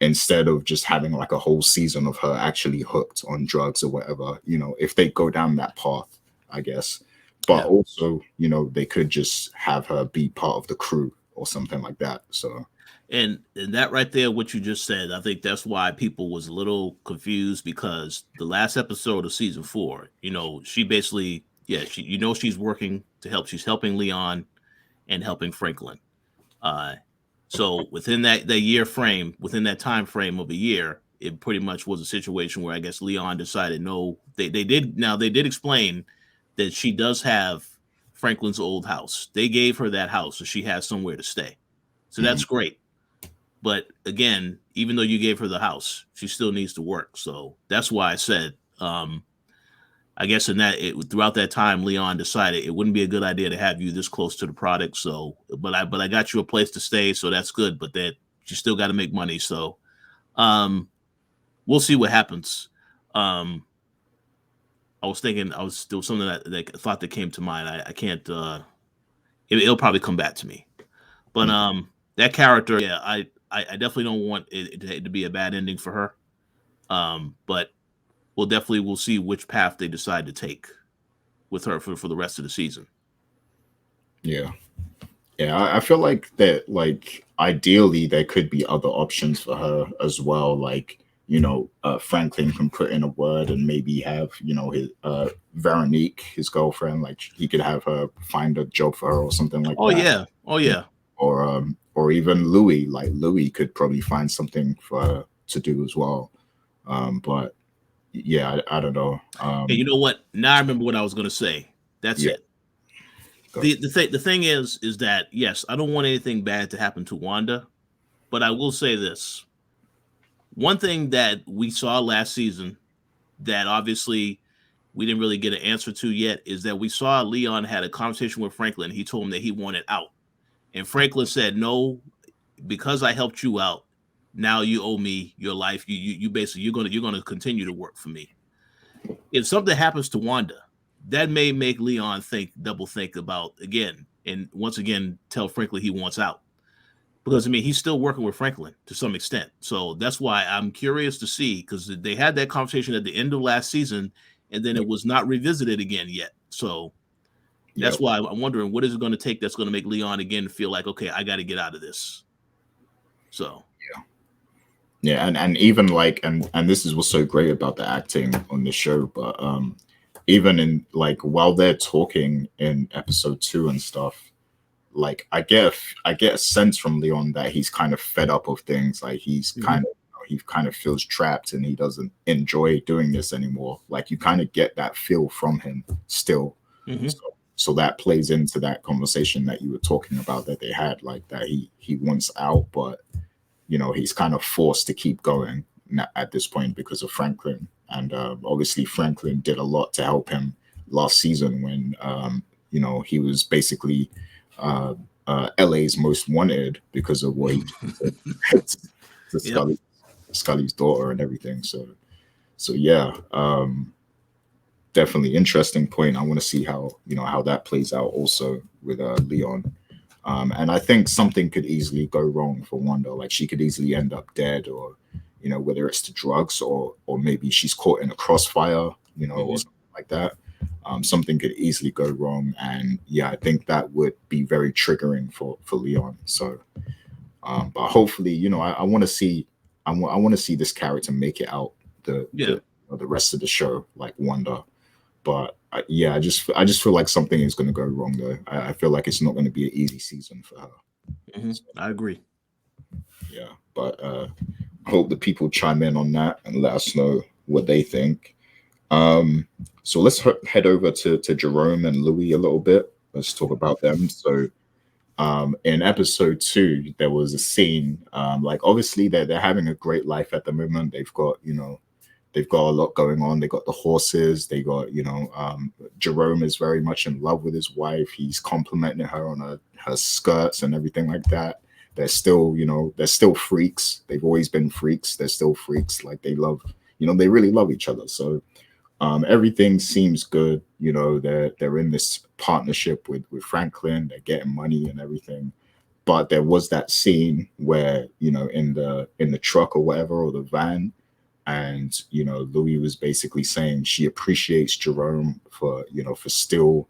instead of just having like a whole season of her actually hooked on drugs or whatever, if they go down that path, I guess. But also, they could just have her be part of the crew or something like that. So, and that right there, what you just said, I think that's why people was a little confused, because the last episode of season 4, she basically, she's working to help. She's helping Leon and helping Franklin. So within that year frame, within that time frame of a year, it pretty much was a situation where I guess Leon decided no. They did explain that she does have Franklin's old house. They gave her that house, so she has somewhere to stay. So that's great. But again, even though you gave her the house, she still needs to work. So that's why I said, I guess throughout that time, Leon decided it wouldn't be a good idea to have you this close to the product. So, but I got you a place to stay, so that's good. But that you still got to make money. So, we'll see what happens. I was thinking, there was something that thought that came to mind. I can't. It'll probably come back to me. But that character, yeah, I definitely don't want it to be a bad ending for her. But we'll see which path they decide to take with her for the rest of the season. Yeah. I feel like that, like, ideally there could be other options for her as well. Like, Franklin can put in a word and maybe have, his Veronique, his girlfriend, like he could have her find a job for her or something like Oh that. yeah, oh yeah. Or even Louis, like Louis could probably find something for her to do as well. But yeah, I don't know. And you know what? Now I remember what I was going to say. That's Yeah, it. go. The thing is that yes, I don't want anything bad to happen to Wanda, but I will say this: one thing that we saw last season that obviously we didn't really get an answer to yet is that we saw Leon had a conversation with Franklin. He told him that he wanted out, and Franklin said, "No, because I helped you out. Now you owe me your life. You basically you're gonna continue to work for me." If something happens to Wanda, that may make Leon double think about again, and once again tell Franklin he wants out. Because I mean he's still working with Franklin to some extent. So that's why I'm curious to see, because they had that conversation at the end of last season and then it was not revisited again yet. So that's Yep. why I'm wondering what is it going to take that's going to make Leon again feel like, okay, I got to get out of this. So Yeah, and even like and this is what's so great about the acting on this show, but even in like while they're talking in episode 2 and stuff, like I get a sense from Leon that he's kind of fed up of things. Like he's kind of, he kind of feels trapped and he doesn't enjoy doing this anymore. Like you kind of get that feel from him still. mhm. So, so that plays into that conversation that you were talking about that they had, like that he wants out, but he's kind of forced to keep going at this point because of Franklin. And obviously, Franklin did a lot to help him last season when, he was basically uh, LA's most wanted because of what he did to Yep. Scully's daughter and everything. So yeah, definitely interesting point. I want to see how that plays out also with Leon. And I think something could easily go wrong for Wanda. Like she could easily end up dead, or whether it's to drugs or maybe she's caught in a crossfire, or Mhm. something like that. Something could easily go wrong, and yeah, I think that would be very triggering for Leon. So, but hopefully, I want to see, I want to see this character make it out Yeah. the rest of the show, like Wanda. But yeah, I just feel like something is going to go wrong though. I feel like it's not going to be an easy season for her. So, I agree. yeah, but I hope the people chime in on that and let us know what they think. Um, so let's head over to Jerome and Louis a little bit. Let's talk about them. So in episode 2, there was a scene. Like obviously they're having a great life at the moment. They've got a lot going on. They got the horses. They got, Jerome is very much in love with his wife. He's complimenting her on her skirts and everything like that. They're still freaks. They've always been freaks. They're still freaks. Like they really love each other. So everything seems good. They're in this partnership with Franklin. They're getting money and everything. But there was that scene where, in the truck or whatever, or the van, and Louis was basically saying she appreciates Jerome for still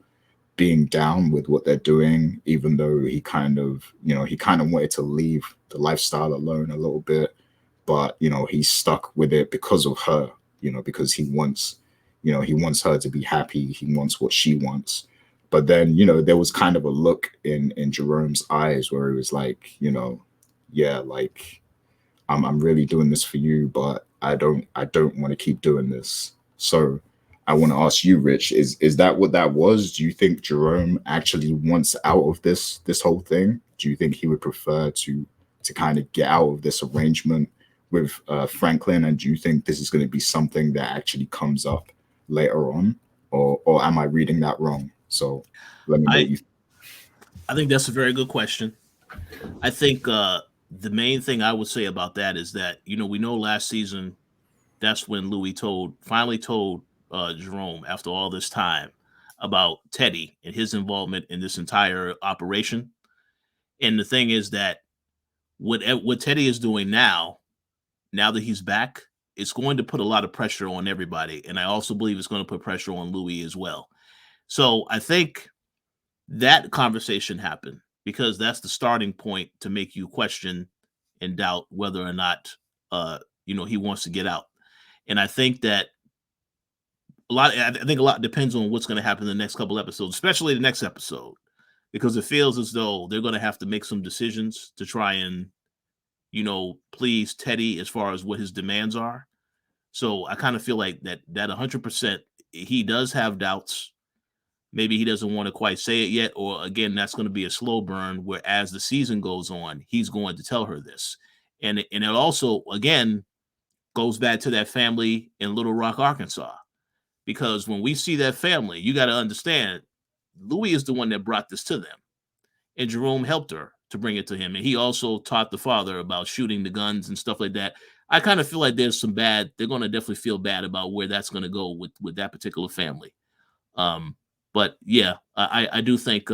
being down with what they're doing, even though he kind of wanted to leave the lifestyle alone a little bit, but he's stuck with it because of her, because he wants her to be happy. He wants what she wants. But then there was kind of a look in Jerome's eyes where he was like, yeah, like I'm really doing this for you, but I don't want to keep doing this. So I want to ask you, Rich, is that what that was? Do you think Jerome actually wants out of this whole thing? Do you think he would prefer to kind of get out of this arrangement with Franklin? And do you think this is going to be something that actually comes up later on, or am I reading that wrong? So let me know I what you. I think that's a very good question. I think the main thing I would say about that is that we know last season that's when Louis finally told Jerome after all this time about Teddy and his involvement in this entire operation. And the thing is that what Teddy is doing now that he's back, it's going to put a lot of pressure on everybody, and I also believe it's going to put pressure on Louis as well. So I think that conversation happened because that's the starting point to make you question and doubt whether or not he wants to get out. And I think that I think a lot depends on what's going to happen in the next couple episodes, especially the next episode, because it feels as though they're going to have to make some decisions to try and, please Teddy as far as what his demands are. So I kind of feel like that 100%, he does have doubts. Maybe he doesn't want to quite say it yet, or again, that's going to be a slow burn where as the season goes on, he's going to tell her this. And it also, again, goes back to that family in Little Rock, Arkansas. Because when we see that family, you got to understand, Louis is the one that brought this to them. And Jerome helped her to bring it to him. And he also taught the father about shooting the guns and stuff like that. I kind of feel like there's some bad, they're going to definitely feel bad about where that's going to go with that particular family. But yeah, I do think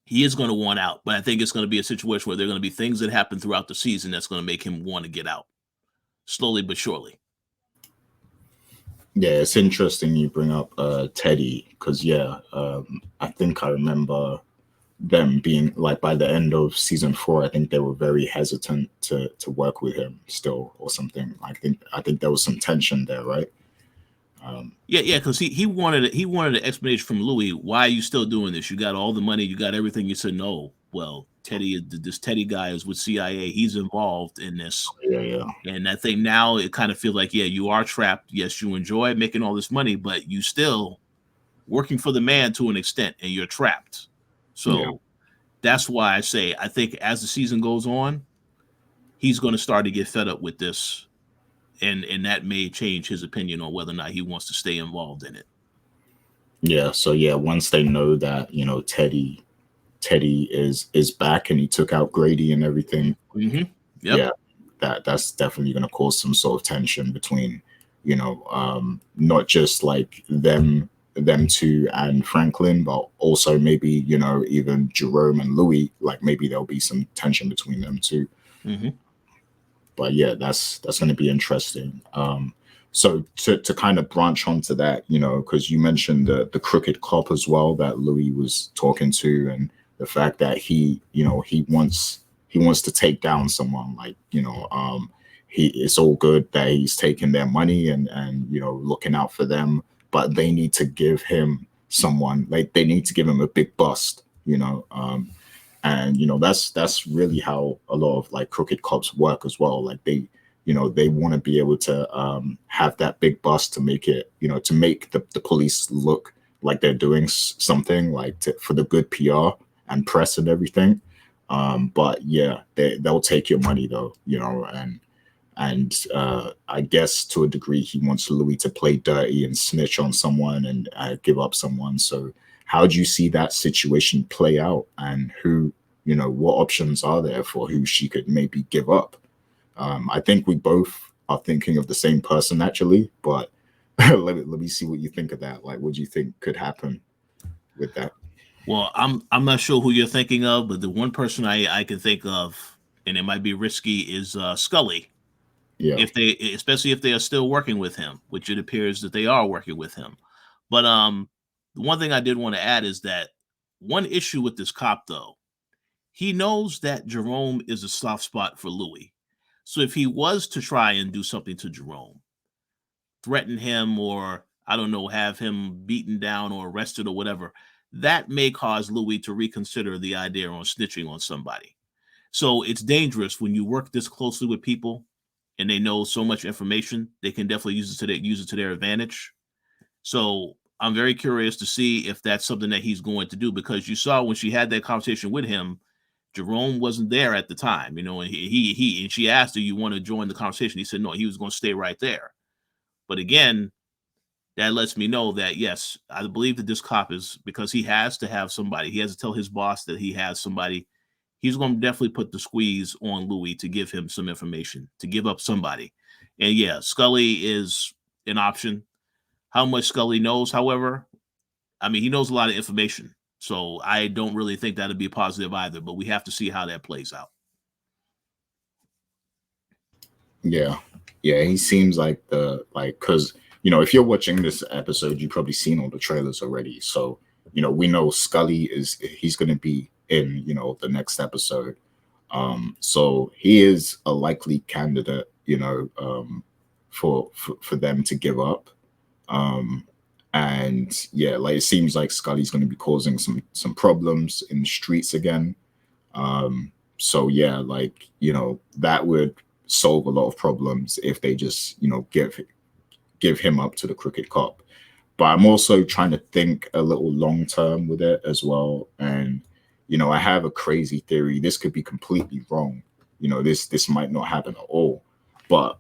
he is going to want out. But I think it's going to be a situation where there are going to be things that happen throughout the season that's going to make him want to get out. Slowly but surely. Yeah, it's interesting you bring up Teddy, because I think I remember them being like, by the end of season 4, I think they were very hesitant to work with him still, or something. I think there was some tension there, right? Yeah, because he wanted an explanation from Louis. Why are you still doing this? You got all the money, you got everything. You said no. Well, this Teddy guy is with CIA. He's involved in this. Yeah. And I think now it kind of feels like, yeah, you are trapped. Yes, you enjoy making all this money, but you still working for the man to an extent, and you're trapped. So that's why I say, I think as the season goes on, he's going to start to get fed up with this. And that may change his opinion on whether or not he wants to stay involved in it. Yeah. So once they know that, Teddy is back and he took out Grady and everything. Mm-hmm. Yep. Yeah, that's definitely going to cause some sort of tension between, not just like them two and Franklin, but also maybe, even Jerome and Louis, like maybe there'll be some tension between them too. Mm-hmm. But yeah, that's going to be interesting. So to kind of branch onto that, because you mentioned the crooked cop as well that Louis was talking to, and the fact that he wants to take down someone, like, it's all good that he's taking their money and looking out for them, but they need to give him someone, like they need to give him a big bust, and that's really how a lot of like crooked cops work as well. Like they want to be able to have that big bust to make it, to make the police look like they're doing something, like for the good PR and press and everything. But yeah, they'll take your money though, and I guess to a degree he wants Louis to play dirty and snitch on someone and give up someone. So how do you see that situation play out, and who, what options are there for who she could maybe give up? I think we both are thinking of the same person actually, but let me see what you think of that. Like, what do you think could happen with that? Well, I'm not sure who you're thinking of, but the one person I can think of, and it might be risky, is Scully. Yeah. Especially if they are still working with him, which it appears that they are working with him. But the one thing I did want to add is that one issue with this cop, though, he knows that Jerome is a soft spot for Louis. So if he was to try and do something to Jerome, threaten him, or I don't know, have him beaten down or arrested or whatever, that may cause Louis to reconsider the idea on snitching on somebody. So it's dangerous when you work this closely with people and they know so much information. They can definitely use it to their advantage. So I'm very curious to see if that's something that he's going to do, because you saw when she had that conversation with him, Jerome wasn't there at the time, and and she asked, do you want to join the conversation? He said no, he was going to stay right there. But again, that lets me know that, yes, I believe that this cop is, because he has to have somebody. He has to tell his boss that he has somebody. He's going to definitely put the squeeze on Louis to give him some information, to give up somebody. And yeah, Scully is an option. How much Scully knows, however, I mean, he knows a lot of information. So I don't really think that'd be positive either, but we have to see how that plays out. Yeah. Yeah, he seems like because, if you're watching this episode, you've probably seen all the trailers already. So, we know Scully he's going to be in, the next episode. So he is a likely candidate, for them to give up. And yeah, like it seems like Scully's going to be causing some problems in the streets again. So yeah, like that would solve a lot of problems if they just give him up to the crooked cop. But I'm also trying to think a little long term with it as well. And I have a crazy theory. This could be completely wrong. This might not happen at all. But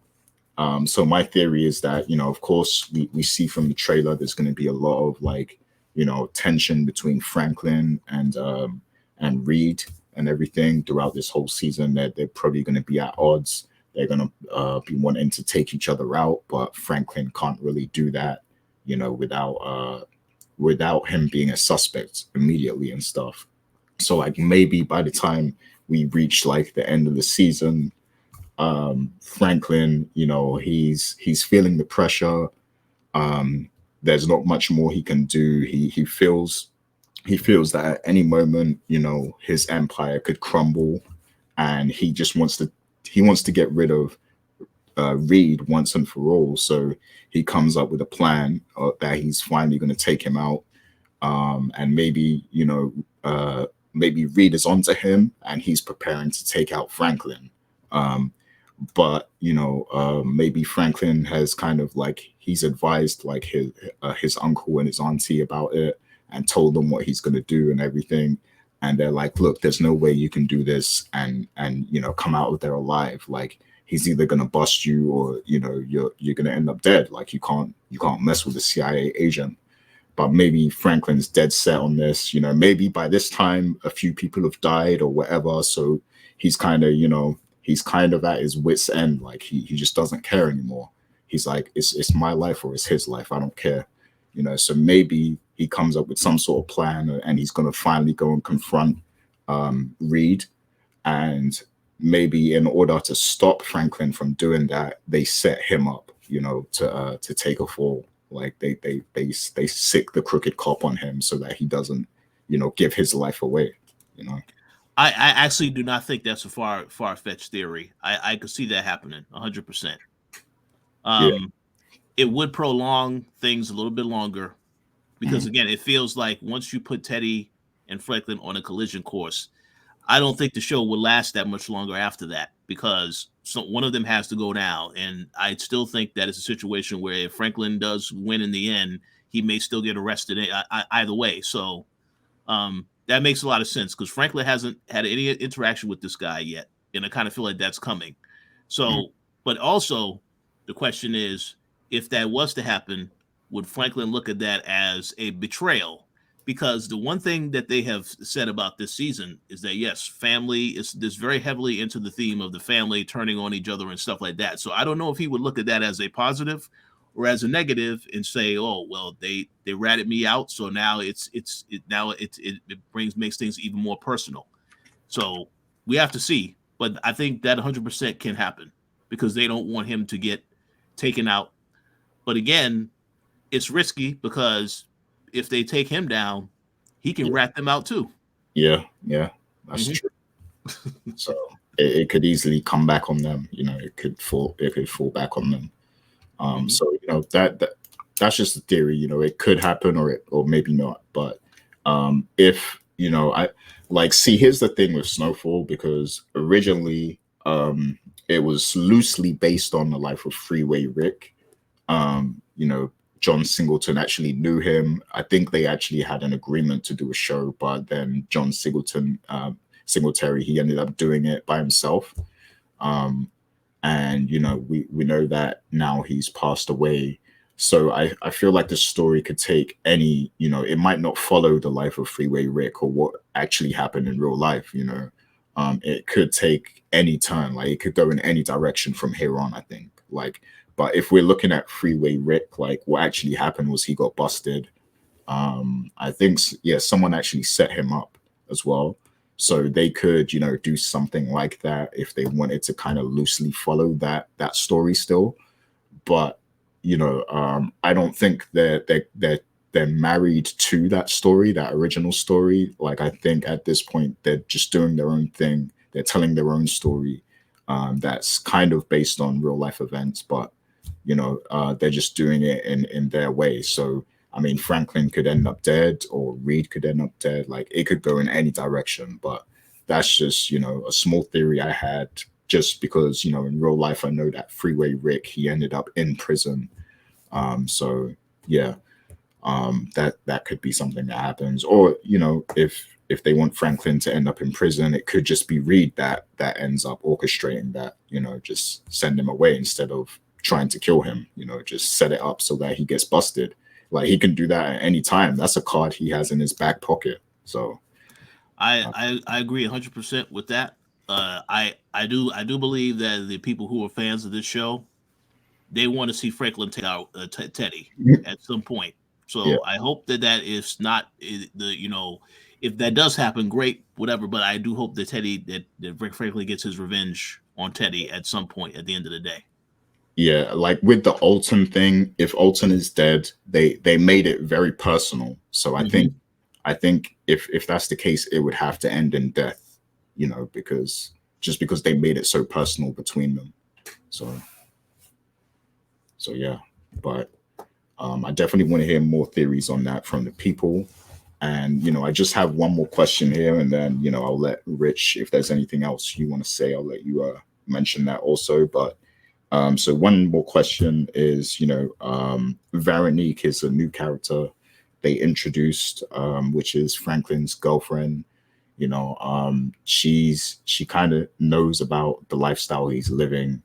so my theory is that, of course, we see from the trailer there's going to be a lot of like, tension between Franklin and Reed and everything throughout this whole season. That they're probably going to be at odds. They're going to be wanting to take each other out, but Franklin can't really do that, without him being a suspect immediately and stuff. So like maybe by the time we reach like the end of the season, Franklin, he's feeling the pressure. There's not much more he can do. He feels that at any moment, his empire could crumble, and he just wants to get rid of Reed once and for all. So he comes up with a plan that he's finally going to take him out, and maybe maybe Reed is onto him, and he's preparing to take out Franklin. But maybe Franklin has kind of like he's advised like his uncle and his auntie about it and told them what he's going to do and everything, and they're like, look, there's no way you can do this and come out of there alive. Like he's either going to bust you or you're going to end up dead. Like you can't mess with a CIA agent. But maybe Franklin's dead set on this. Maybe by this time a few people have died or whatever, so he's kind of at his wit's end. Like he just doesn't care anymore. He's like, it's my life or it's his life. I don't care. So maybe he comes up with some sort of plan, and he's going to finally go and confront Reed. And maybe in order to stop Franklin from doing that, they set him up, to take a fall. Like they sick the crooked cop on him so that he doesn't, give his life away. I actually do not think that's a far-fetched theory. I could see that happening 100%. It would prolong things a little bit longer because, again, it feels like once you put Teddy and Franklin on a collision course, I don't think the show will last that much longer after that because one of them has to go down. And I still think that it's a situation where if Franklin does win in the end, he may still get arrested either way. So that makes a lot of sense because Franklin hasn't had any interaction with this guy yet. And I kind of feel like that's coming. So, but also the question is, if that was to happen, would Franklin look at that as a betrayal? Because the one thing that they have said about this season is that, yes, family is very heavily into the theme of the family turning on each other and stuff like that. So I don't know if he would look at that as a positive or as a negative and say, oh, well, they ratted me out. So now it makes things even more personal. So we have to see. But I think that 100% can happen because they don't want him to get taken out. But again, it's risky because if they take him down, he can rat them out too. Yeah, that's true. So it could easily come back on them. It could fall back on them. So that's just a theory. It could happen or maybe not. But if I like see, here's the thing with Snowfall, because originally it was loosely based on the life of Freeway Rick. John Singleton actually knew him. I think they actually had an agreement to do a show, but then John Singletary, he ended up doing it by himself. And we know that now he's passed away. So I feel like the story could take any, it might not follow the life of Freeway Rick or what actually happened in real life. It could take any turn, like it could go in any direction from here on, I think. But if we're looking at Freeway Rick, like what actually happened was he got busted. I think, someone actually set him up as well. So they could, do something like that if they wanted to kind of loosely follow that story still. But, I don't think they're married to that story, that original story. Like I think at this point, they're just doing their own thing. They're telling their own story. that's kind of based on real life events, but they're just doing it in their way. So I mean, Franklin could end up dead, or Reed could end up dead. Like it could go in any direction. But that's just a small theory I had, just because in real life I know that Freeway Rick, he ended up in prison. So yeah, that could be something that happens. Or if they want Franklin to end up in prison, it could just be Reed that ends up orchestrating that. Just send him away instead of trying to kill him. Just set it up so that he gets busted. Like he can do that at any time. That's a card he has in his back pocket. So I agree 100% with that. I do believe that the people who are fans of this show, they want to see Franklin take out Teddy at some point. yeah, So I hope that is not if that does happen, great, whatever. But I do hope that Rick Franklin gets his revenge on Teddy at some point at the end of the day. yeah. Like with the Alton thing, if Alton is dead, they made it very personal. So Mm-hmm. I think if that's the case, it would have to end in death. Because they made it so personal between them. So yeah, but I definitely want to hear more theories on that from the people. And I just have one more question here, and then I'll let Rich, if there's anything else you want to say, I'll let you mention that also. But so one more question is, Veronique is a new character they introduced, which is Franklin's girlfriend. She kind of knows about the lifestyle he's living,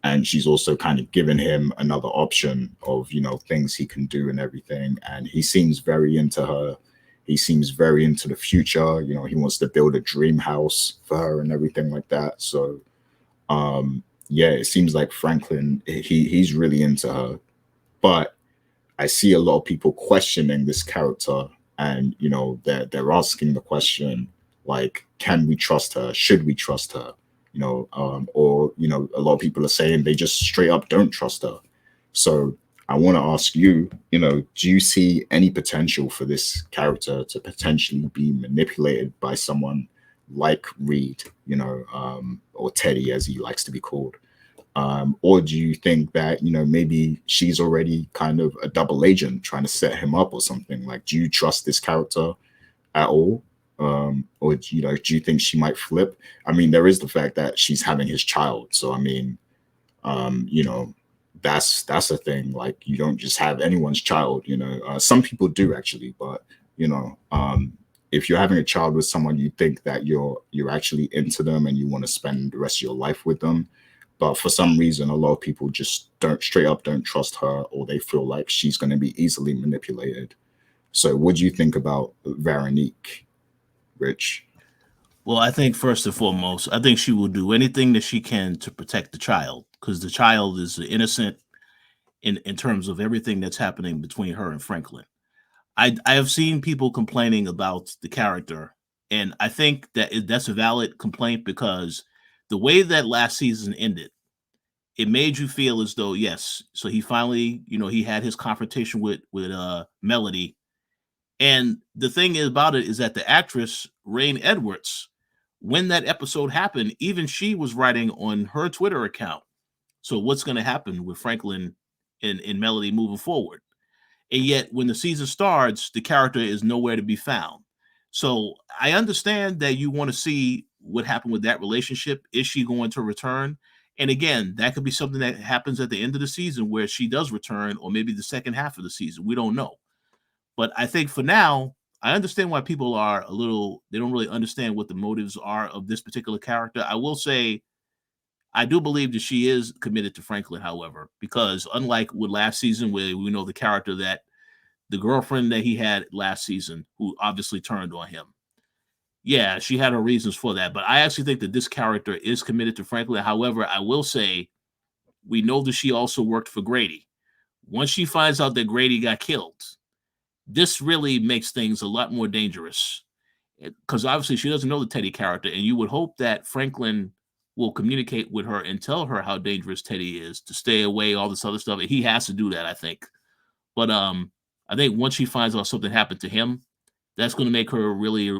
and she's also kind of given him another option of things he can do and everything. And he seems very into her. He seems very into the future. He wants to build a dream house for her and everything like that. So yeah, it seems like Franklin, he's really into her. But I see a lot of people questioning this character, and they're asking the question, like, can we trust her? Should we trust her? Or a lot of people are saying they just straight up don't trust her. So I want to ask you, do you see any potential for this character to potentially be manipulated by someone like Reed, or Teddy, as he likes to be called? Or do you think that maybe she's already kind of a double agent trying to set him up or something? Like, do you trust this character at all? Or do you think she might flip? I mean, there is the fact that she's having his child, so I mean, um, you know, that's a thing. Like, you don't just have anyone's child. Some people do actually, but you know, um, if you're having a child with someone, you think that you're actually into them and you want to spend the rest of your life with them. But for some reason, a lot of people just don't straight up don't trust her, or they feel like she's going to be easily manipulated. So, what do you think about Veronique, Rich? Well, I think first and foremost, I think she will do anything that she can to protect the child, because the child is innocent in terms of everything that's happening between her and Franklin. I have seen people complaining about the character, and I think that's a valid complaint, because the way that last season ended, it made you feel as though, yes, so he finally, he had his confrontation with Melody. And the thing about it is that the actress Rain Edwards, when that episode happened, even she was writing on her Twitter account, so what's going to happen with Franklin and Melody moving forward? And yet when the season starts, the character is nowhere to be found. So I understand that you want to see what happened with that relationship. Is she going to return? And again, that could be something that happens at the end of the season where she does return, or maybe the second half of the season. We don't know. But I think for now, I understand why people are they don't really understand what the motives are of this particular character. I will say, I do believe that she is committed to Franklin, however, because unlike with last season, where we know the girlfriend that he had last season, who obviously turned on him, yeah, she had her reasons for that. But I actually think that this character is committed to Franklin. However, I will say, we know that she also worked for Grady. Once she finds out that Grady got killed, this really makes things a lot more dangerous, because obviously she doesn't know the Teddy character, and you would hope that Franklin will communicate with her and tell her how dangerous Teddy is, to stay away, all this other stuff. And he has to do that, I think. But I think once she finds out something happened to him, that's going to make her really,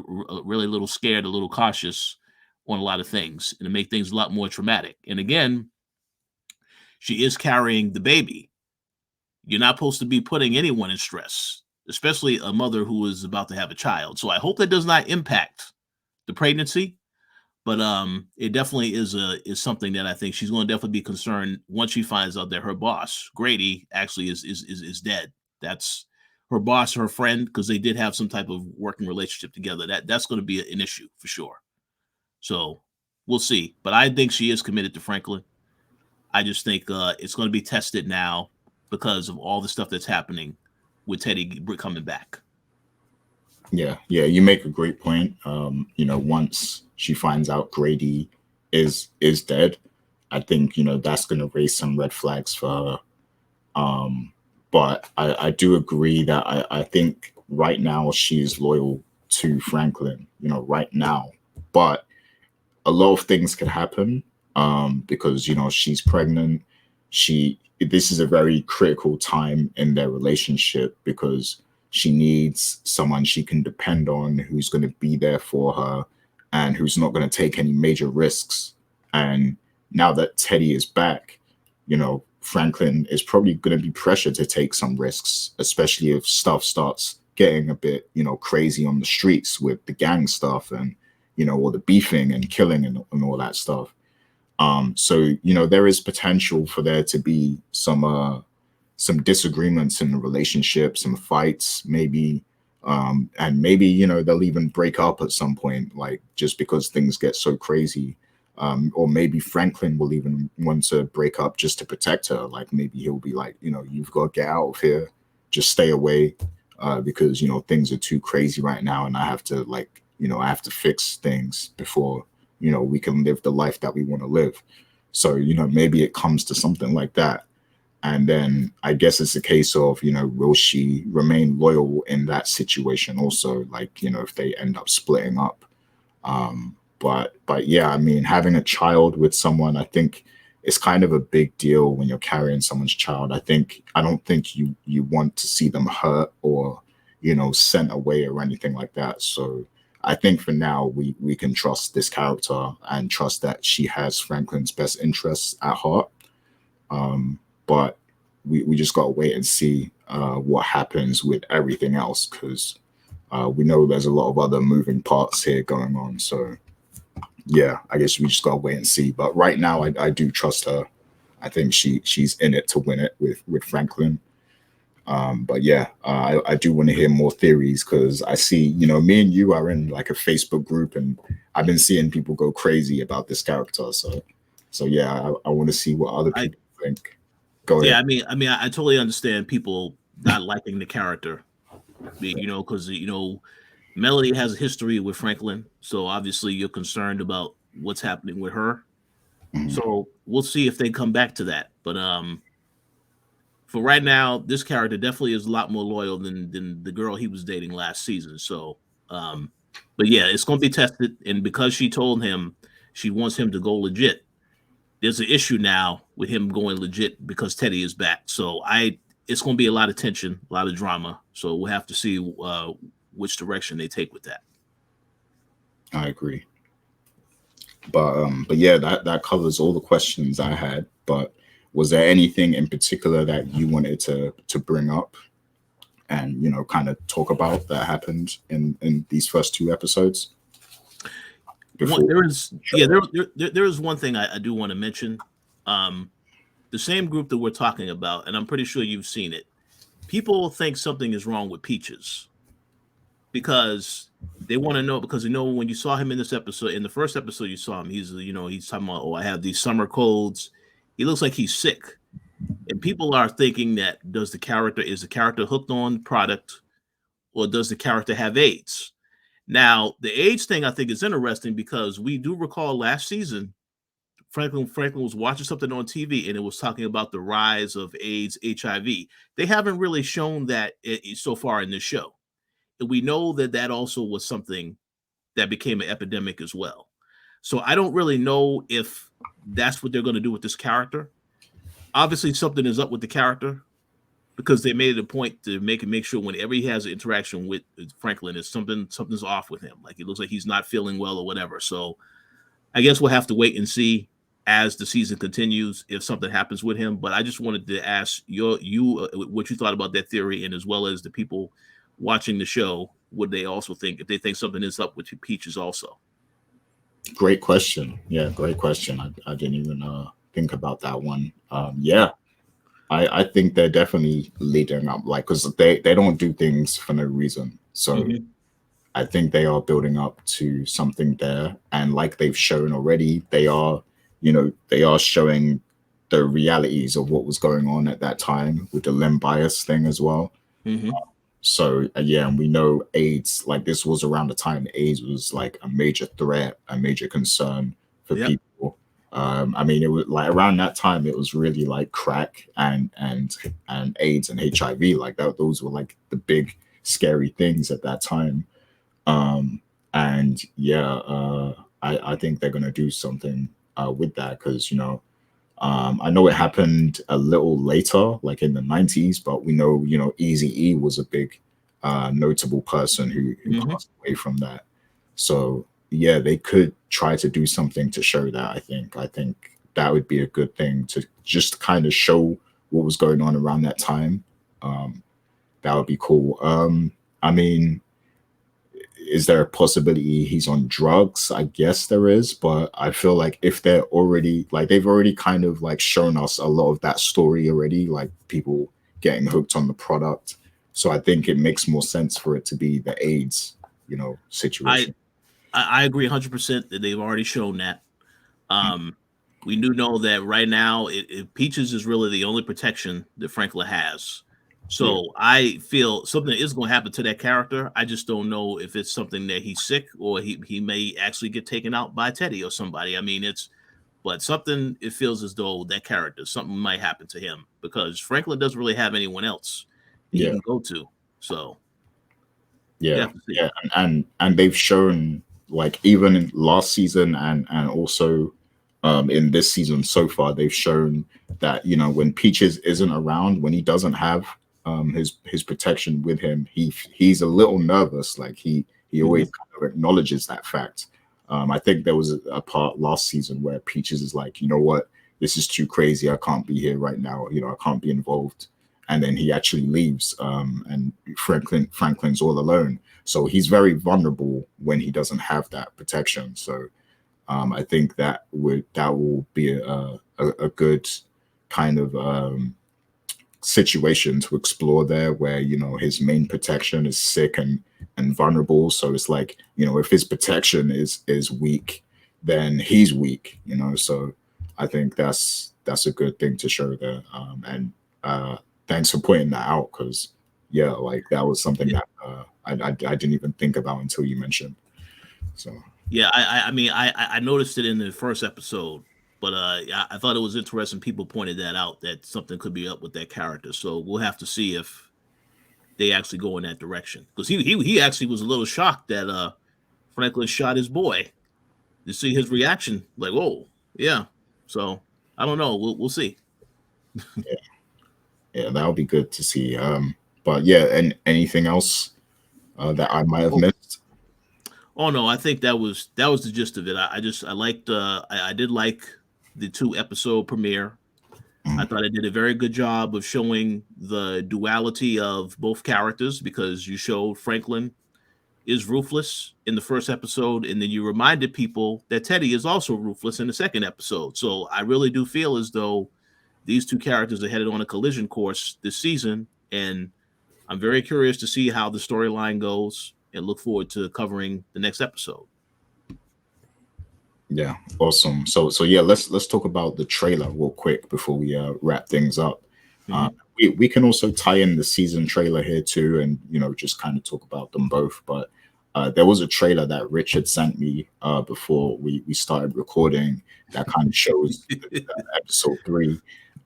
really a little scared, a little cautious on a lot of things and to make things a lot more traumatic. And again, she is carrying the baby. You're not supposed to be putting anyone in stress, especially a mother who is about to have a child. So I hope that does not impact the pregnancy. But it definitely is something that I think she's going to definitely be concerned once she finds out that her boss Grady actually is dead. That's her boss, her friend, because they did have some type of working relationship together. That's going to be an issue for sure. So we'll see. But I think she is committed to Franklin. I just think it's going to be tested now because of all the stuff that's happening with Teddy coming back. Yeah, you make a great point. Once she finds out Grady is dead, I think that's going to raise some red flags for her. But I do agree that I think right now she's loyal to Franklin. Right now, but a lot of things could happen because she's pregnant. This is a very critical time in their relationship because she needs someone she can depend on who's going to be there for her and who's not going to take any major risks. And now that Teddy is back, Franklin is probably going to be pressured to take some risks, especially if stuff starts getting a bit, crazy on the streets with the gang stuff and, all the beefing and killing and all that stuff. So there is potential for there to be some disagreements in the relationship, some fights, maybe, and maybe they'll even break up at some point, like just because things get so crazy. Or maybe Franklin will even want to break up just to protect her. Like maybe he'll be like, you've got to get out of here, just stay away, because things are too crazy right now, and I have to I have to fix things before we can live the life that we want to live. So maybe it comes to something like that. And then I guess it's a case of, will she remain loyal in that situation also? Like, if they end up splitting up. But yeah, I mean, having a child with someone, I think it's kind of a big deal when you're carrying someone's child. I don't think you want to see them hurt or, sent away or anything like that. So I think for now we can trust this character and trust that she has Franklin's best interests at heart. But we just got to wait and see what happens with everything else because we know there's a lot of other moving parts here going on. So, yeah, I guess we just got to wait and see. But right now, I do trust her. I think she's in it to win it with Franklin. But yeah, I do want to hear more theories because I see, me and you are in like a Facebook group and I've been seeing people go crazy about this character. So yeah, I want to see what other people think. Go ahead. Yeah, I totally understand people not liking the character, because Melody has a history with Franklin, so obviously you're concerned about what's happening with her. Mhm. So we'll see if they come back to that. But for right now, this character definitely is a lot more loyal than the girl he was dating last season. So, but yeah, it's going to be tested, and because she told him she wants him to go legit, there's an issue now with him going legit because Teddy is back. So it's going to be a lot of tension, a lot of drama. So we'll have to see which direction they take with that. I agree. But yeah, that covers all the questions I had. But was there anything in particular that you wanted to bring up and kind of talk about that happened in these first two episodes? There is one thing I do want to mention. The same group that we're talking about, and I'm pretty sure you've seen it. People think something is wrong with Peaches because they want to know. Because when you saw him in this episode, in the first episode you saw him, he's talking about, I have these summer colds. He looks like he's sick, and people are thinking that is the character hooked on product, or does the character have AIDS? Now, the AIDS thing I think is interesting because we do recall last season, Franklin was watching something on TV and it was talking about the rise of AIDS, HIV. They haven't really shown that so far in this show. And we know that also was something that became an epidemic as well. So I don't really know if that's what they're going to do with this character. Obviously, something is up with the character because they made it a point to make sure whenever he has an interaction with Franklin, something's off with him. Like it looks like he's not feeling well or whatever. So I guess we'll have to wait and see as the season continues if something happens with him. But I just wanted to ask what you thought about that theory, and as well as the people watching the show, would they also think if they think something is up with Peaches also? Great question. Yeah, great question. I didn't even think about that one. Yeah, I think they're definitely leading up, like, because they don't do things for no reason. So Mm-hmm. I think they are building up to something there, and like they've shown already, they are showing the realities of what was going on at that time with the limb bias thing as well. Mm-hmm. So yeah, and we know AIDS, like this was around the time AIDS was like a major threat, a major concern for Yep. people. I mean, it was like around that time, it was really like crack and AIDS and HIV, like that. Those were like the big scary things at that time. And yeah, I think they're gonna do something with that because I know it happened a little later, like in the 90s, but we know, Easy E was a big, notable person who Mm-hmm. passed away from that. So yeah, they could try to do something to show that. I think that would be a good thing to just kind of show what was going on around that time. Um, that would be cool. I mean, is there a possibility he's on drugs? I guess there is, but I feel like if they're already like they've already kind of like shown us a lot of that story already, like people getting hooked on the product. So I think it makes more sense for it to be the AIDS, I situation. I agree 100% that they've already shown that. Um, we do know that right now, Peaches is really the only protection that Franklin has. Yeah, So I feel something is going to happen to that character. I just don't know if it's something that he's sick or he may actually get taken out by Teddy or somebody. I mean, but something, it feels as though that character, something might happen to him because Franklin doesn't really have anyone else that he yeah, can go to. So we yeah, have to see. yeah, and they've shown like even in last season and also in this season so far, they've shown that when Peaches isn't around, when he doesn't have his protection with him, he's a little nervous. Like he Mhm. always kind of acknowledges that fact. I think there was a part last season where Peaches is like, you know what, this is too crazy. I can't be here right now. I can't be involved. And then he actually leaves, and Franklin's all alone. So he's very vulnerable when he doesn't have that protection. So I think that will be a good kind of situation to explore there, where his main protection is sick and vulnerable. So it's like if his protection is weak, then he's weak. So I think that's a good thing to show there. And thanks for pointing that out because yeah, like that was something Yeah. that I didn't even think about until you mentioned. So Yeah, I mean, I noticed it in the first episode, but I thought it was interesting. People pointed that out that something could be up with that character. So we'll have to see if they actually go in that direction. Because he actually was a little shocked that Franklin shot his boy. To see his reaction, like, whoa, yeah. So I don't know. We'll see. yeah, yeah, that would be good to see. But yeah, and anything else that I might have Oh, missed? oh no, I think that was the gist of it. I liked I did like the 2 episode premiere. I Mhm. thought it did a very good job of showing the duality of both characters because you showed Franklin is ruthless in the first episode, and then you reminded people that Teddy is also ruthless in the second episode. So I really do feel as though these two characters are headed on a collision course this season, and I'm very curious to see how the storyline goes and look forward to covering the next episode. Yeah, awesome. So yeah, let's talk about the trailer real quick before we wrap things up. Uh, Mm-hmm. we can also tie in the season trailer here too, and just kind of talk about them both. But there was a trailer that Richard sent me before we started recording that kind of shows episode 3,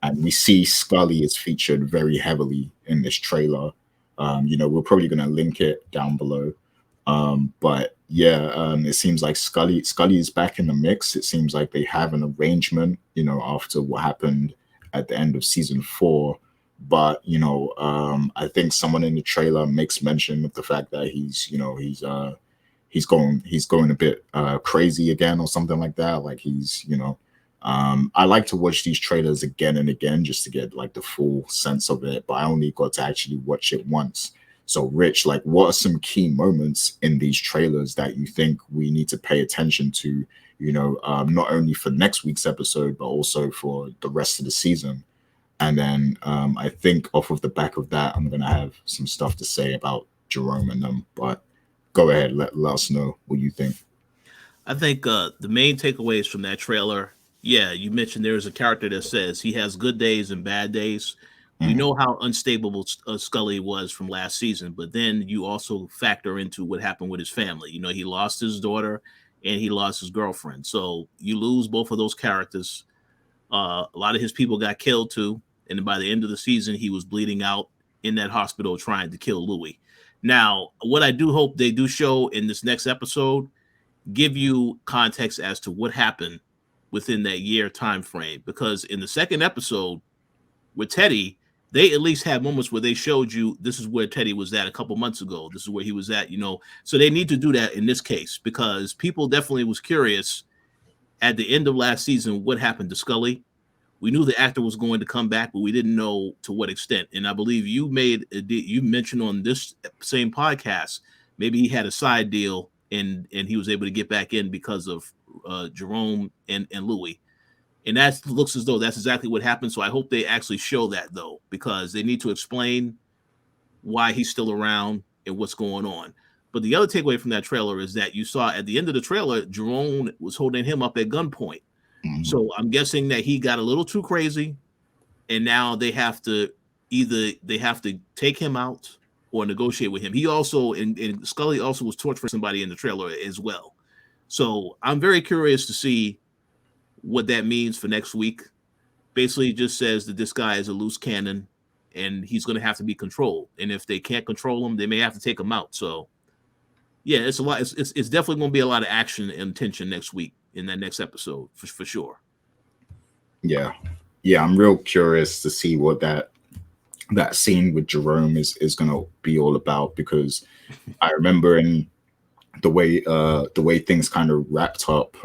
and we see Scully is featured very heavily in this trailer. We're probably going to link it down below. But yeah, it seems like Scully is back in the mix. It seems like they have an arrangement, after what happened at the end of season 4. But I think someone in the trailer makes mention of the fact that he's he's going a bit crazy again or something like that. Like he's, I like to watch these trailers again and again just to get like the full sense of it, but I only got to actually watch it once. So Rich, like what are some key moments in these trailers that you think we need to pay attention to, not only for next week's episode, but also for the rest of the season? And then I think off of the back of that, I'm going to have some stuff to say about Jerome and them. But go ahead, let us know what you think. I think the main takeaways from that trailer, yeah, you mentioned there's a character that says he has good days and bad days. We Mhm. know how unstable Scully was from last season, but then you also factor into what happened with his family. He lost his daughter and he lost his girlfriend. So you lose both of those characters. A lot of his people got killed too. And by the end of the season, he was bleeding out in that hospital trying to kill Louis. Now, what I do hope they do show in this next episode, give you context as to what happened within that year time frame. Because in the second episode with Teddy, they at least had moments where they showed you this is where Teddy was at a couple months ago. This is where he was at, So they need to do that in this case because people definitely was curious at the end of last season what happened to Scully. We knew the actor was going to come back, but we didn't know to what extent. And I believe you mentioned on this same podcast, maybe he had a side deal and he was able to get back in because of Jerome and Louis. And that looks as though that's exactly what happened. So I hope they actually show that though, because they need to explain why he's still around and what's going on. But the other takeaway from that trailer is that you saw at the end of the trailer, Jerome was holding him up at gunpoint. Mhm. So I'm guessing that he got a little too crazy, and now they have to take him out or negotiate with him. He also and Scully also was torturing somebody in the trailer as well. So I'm very curious to see what that means for next week. Basically, it just says that this guy is a loose cannon, and he's going to have to be controlled. And if they can't control him, they may have to take him out. So yeah, it's a lot. It's definitely going to be a lot of action and tension next week in that next episode for sure. Yeah, yeah, I'm real curious to see what that scene with Jerome is going to be all about because I remember in the way things kind of wrapped up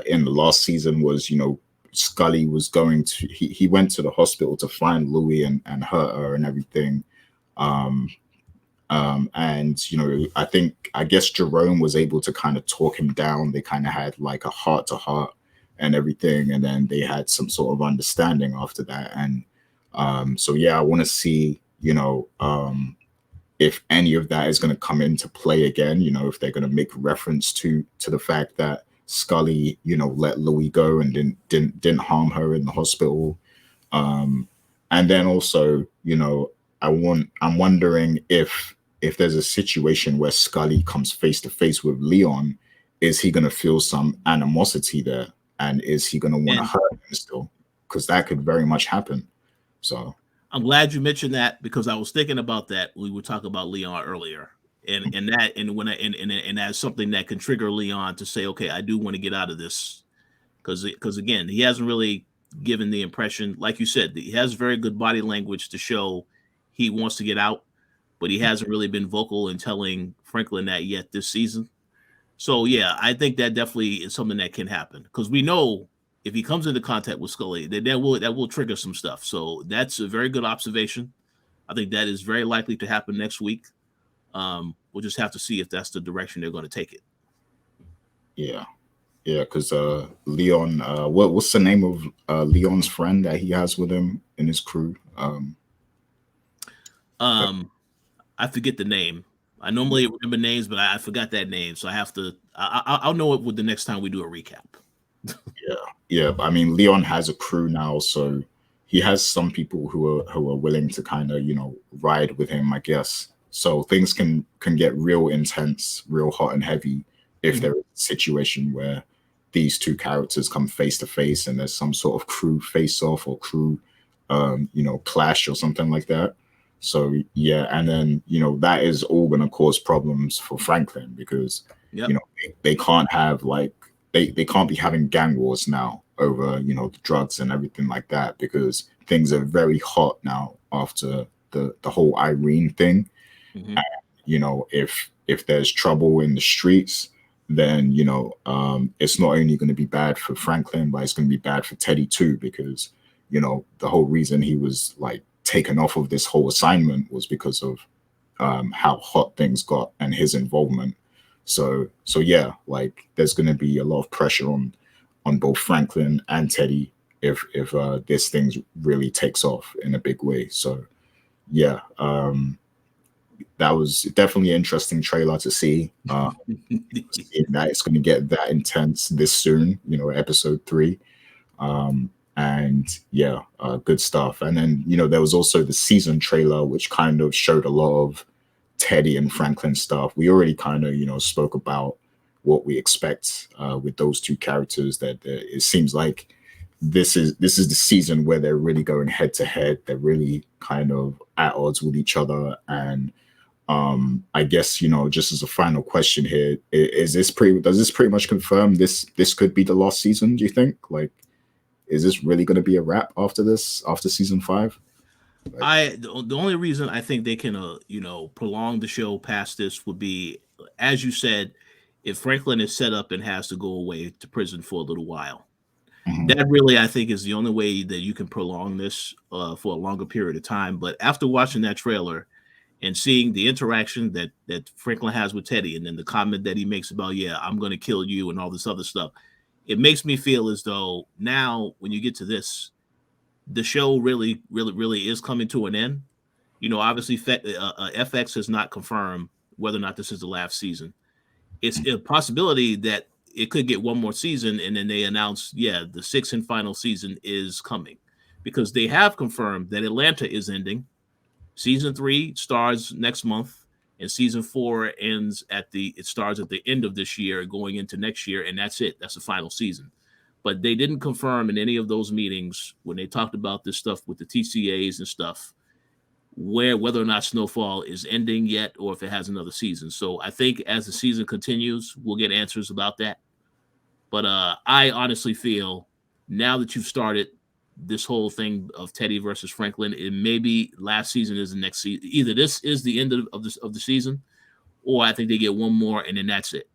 in the last season was Scully was going to he went to the hospital to find Louis and hurt her and everything. Um, and I guess Jerome was able to kind of talk him down. They kind of had like a heart to heart and everything, and then they had some sort of understanding after that. And so yeah, I want to see if any of that is going to come into play again. If they're going to make reference to the fact that Scully let Louis go and didn't harm her in the hospital. And then also I'm wondering if there's a situation where Scully comes face to face with Leon, is he going to feel some animosity there? And is he going to want to hurt him still? Because that could very much happen. So I'm glad you mentioned that because I was thinking about that. We were talking about Leon earlier, and that's something that can trigger Leon to say, okay, I do want to get out of this because again, he hasn't really given the impression, like you said, he has very good body language to show he wants to get out, but he hasn't really been vocal in telling Franklin that yet this season. So yeah, I think that definitely is something that can happen because we know if he comes into contact with Scully, that will trigger some stuff. So that's a very good observation. I think that is very likely to happen next week. We'll just have to see if that's the direction they're going to take it. yeah, yeah, because Leon, what's the name of Leon's friend that he has with him in his crew? I forget the name. I normally remember names, but I forgot that name, so I have to. I'll know it with the next time we do a recap. Yeah, yeah. I mean, Leon has a crew now, so he has some people who are willing to kind of ride with him, I guess. So things can get real intense, real hot and heavy if there is a situation where these two characters come face to face and there's some sort of crew face off or crew clash or something like that. So yeah, and then that is all going to cause problems for Franklin because Yep. they can't have like they can't be having gang wars now over the drugs and everything like that because things are very hot now after the whole Irene thing. Mhm. And, if there's trouble in the streets, then it's not only going to be bad for Franklin, but it's going to be bad for Teddy too, because the whole reason he was like taken off of this whole assignment was because of how hot things got and his involvement. So yeah, like there's going to be a lot of pressure on both Franklin and Teddy if this thing really takes off in a big way. So yeah, that was definitely an interesting trailer to see. Seeing that it's going to get that intense this soon, episode 3. And yeah, good stuff. And then, there was also the season trailer, which kind of showed a lot of Teddy and Franklin stuff. We already kind of, spoke about what we expect with those two characters, that it seems like this is the season where they're really going head to head. They're really kind of at odds with each other. And I guess, just as a final question here, does this pretty much confirm this could be the last season, do you think? Like, is this really going to be a wrap after season 5? The only reason I think they can prolong the show past this would be, as you said, if Franklin is set up and has to go away to prison for a little while. Mm-hmm. That really, I think, is the only way that you can prolong this for a longer period of time. But after watching that trailer and seeing the interaction that Franklin has with Teddy, and then the comment that he makes about, yeah, I'm going to kill you and all this other stuff, it makes me feel as though now when you get to this, the show really is coming to an end. Obviously, FX has not confirmed whether or not this is the last season. It's a possibility that it could get one more season, and then they announce, yeah, the 6th and final season is coming, because they have confirmed that Atlanta is ending. Season 3 starts next month, and season 4 starts at the end of this year, going into next year, and that's it. That's the final season. But they didn't confirm in any of those meetings when they talked about this stuff with the TCAs and stuff, whether or not Snowfall is ending yet or if it has another season. So I think as the season continues, we'll get answers about that. But I honestly feel now that you've started this whole thing of Teddy versus Franklin, it maybe last season is the next season. Either this is the end of the season, or I think they get one more and then that's it.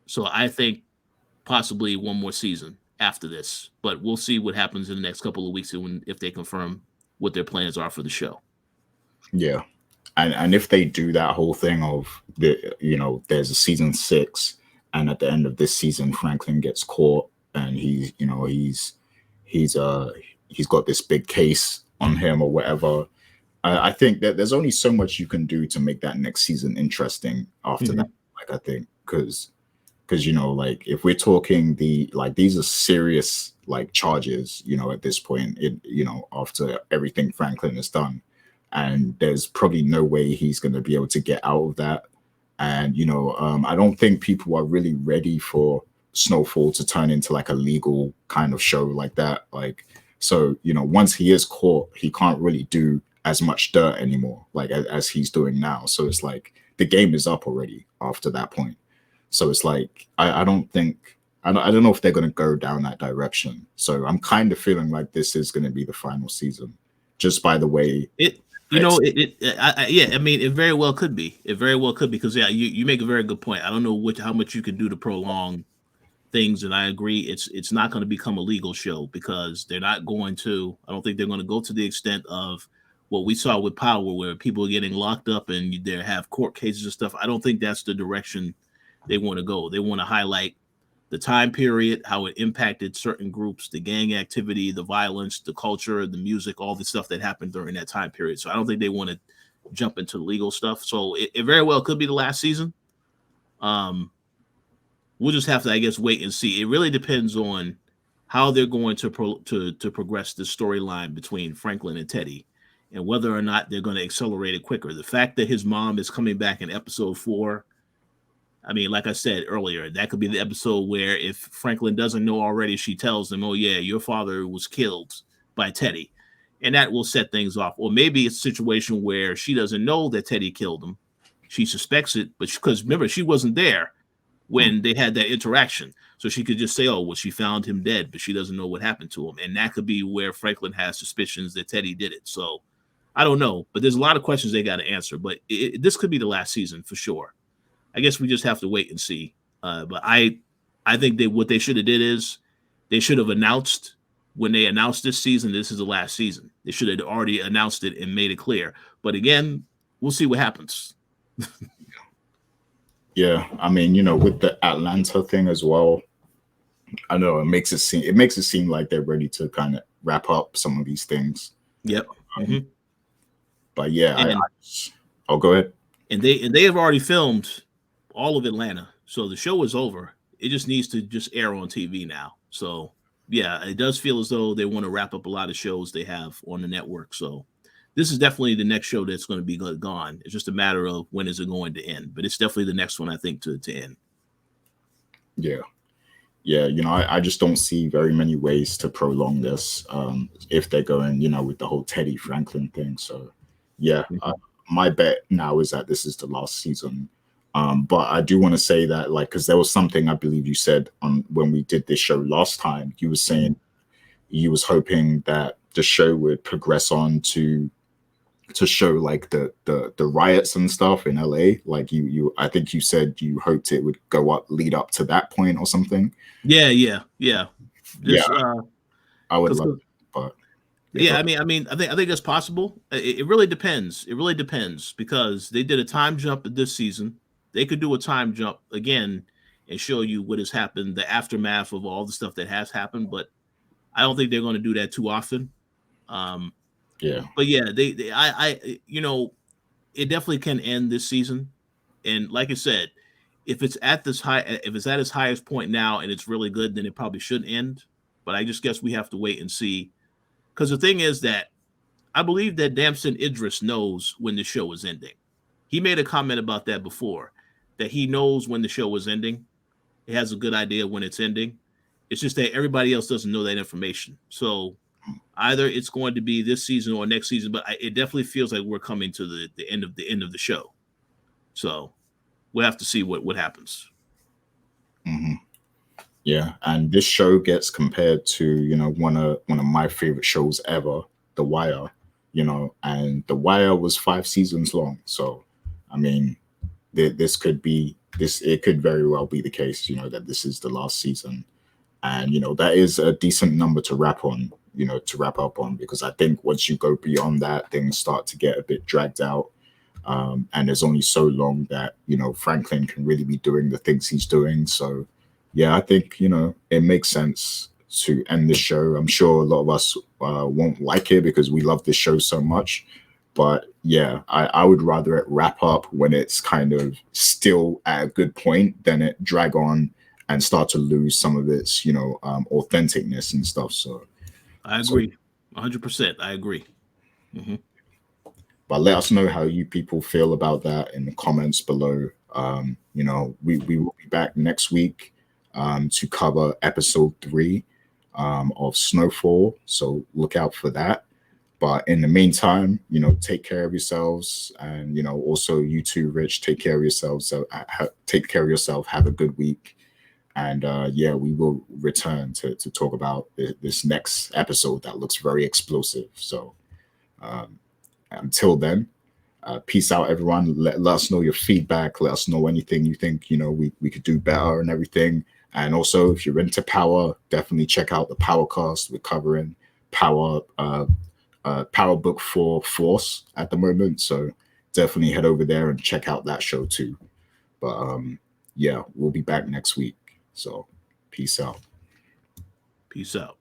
So I think possibly one more season after this, but we'll see what happens in the next couple of weeks if they confirm what their plans are for the show. Yeah. And if they do that whole thing of there's a season 6, and at the end of this season, Franklin gets caught and he's got this big case on him or whatever. I think that there's only so much you can do to make that next season interesting after that. Like, I think, because like if we're talking these are serious like charges, at this point, after everything Franklin has done, and there's probably no way he's going to be able to get out of that. And I don't think people are really ready for Snowfall to turn into like a legal kind of show like that. Like, so once he is caught, he can't really do as much dirt anymore, like as he's doing now. So it's like the game is up already after that point. So it's like I don't know if they're going to go down that direction. So I'm kind of feeling like this is going to be the final season, just by the way it. I mean, it very well could be. It very well could be, because you make a very good point. I don't know how much you can do to prolong things, and I agree. It's not going to become a legal show, because they're not going to. I don't think they're going to go to the extent of what we saw with Power, where people are getting locked up and they have court cases and stuff. I don't think that's the direction they want to go. They want to highlight the time period, how it impacted certain groups, the gang activity, the violence, the culture, the music, all the stuff that happened during that time period. So I don't think they want to jump into the legal stuff. So it very well could be the last season. We'll just have to, I guess, wait and see. It really depends on how they're going to progress the storyline between Franklin and Teddy, and whether or not they're going to accelerate it quicker. The fact that his mom is coming back in episode 4, I mean, like I said earlier, that could be the episode where if Franklin doesn't know already, she tells him, oh, yeah, your father was killed by Teddy. And that will set things off. Or maybe it's a situation where she doesn't know that Teddy killed him. She suspects it, but because remember, she wasn't there when they had that interaction. So she could just say, oh, well, she found him dead, but she doesn't know what happened to him. And that could be where Franklin has suspicions that Teddy did it. So I don't know, but there's a lot of questions they got to answer. But this could be the last season for sure. I guess we just have to wait and see. But I think what they should have did is they should have announced when they announced this season, this is the last season. They should have already announced it and made it clear. But again, we'll see what happens. Yeah, I mean, with the Atlanta thing as well, I know it makes it seem like they're ready to kind of wrap up some of these things. Yep. Mm-hmm. But yeah, I'll go ahead. And they have already filmed all of Atlanta, so the show is over. It just needs to just air on TV now. So yeah, it does feel as though they want to wrap up a lot of shows they have on the network. So this is definitely the next show that's going to be gone. It's just a matter of when is it going to end. But it's definitely the next one, I think, to end. Yeah. Yeah, I just don't see very many ways to prolong this if they're going, with the whole Teddy Franklin thing. So, yeah, my bet now is that this is the last season. But I do want to say that, because there was something I believe you said when we did this show last time. You were saying you was hoping that the show would progress on to show like the riots and stuff in LA. Like I think you said you hoped it would lead up to that point or something. Yeah. I would love it, but yeah, I mean, I think that's possible. It really depends. It really depends because they did a time jump this season. They could do a time jump again and show you what has happened, the aftermath of all the stuff that has happened. But I don't think they're going to do that too often. Yeah, but yeah, I it definitely can end this season. And like I said, if it's at its highest point now and it's really good, then it probably should end. But I just guess we have to wait and see. Because the thing is that I believe that Damson Idris knows when the show is ending. He made a comment about that before, that he knows when the show is ending. He has a good idea when it's ending. It's just that everybody else doesn't know that information. So either it's going to be this season or next season, but it definitely feels like we're coming to the end of the show. So we'll have to see what happens. Mm-hmm. Yeah, and this show gets compared to one of my favorite shows ever, The Wire. And The Wire was 5 seasons long. So, I mean, it could very well be the case, that this is the last season, and that is a decent number to wrap up on, because I think once you go beyond that, things start to get a bit dragged out. And there's only so long that Franklin can really be doing the things he's doing. So yeah, I think it makes sense to end the show. I'm sure a lot of us won't like it because we love this show so much, but yeah, I would rather it wrap up when it's kind of still at a good point than it drag on and start to lose some of its authenticness and stuff. So I agree 100%. I agree. Mm-hmm. But let us know how you people feel about that in the comments below. We will be back next week to cover episode 3 of Snowfall. So look out for that. But in the meantime, take care of yourselves, and also you too, Rich. Take care of yourselves. So take care of yourself. Have a good week, and we will return to talk about this next episode that looks very explosive. So. Until then, peace out, everyone. Let us know your feedback. Let us know anything you think we could do better and everything. And also, if you're into Power, definitely check out the Powercast. We're covering Power Book 4 Force at the moment, so definitely head over there and check out that show too. But we'll be back next week. So peace out. Peace out.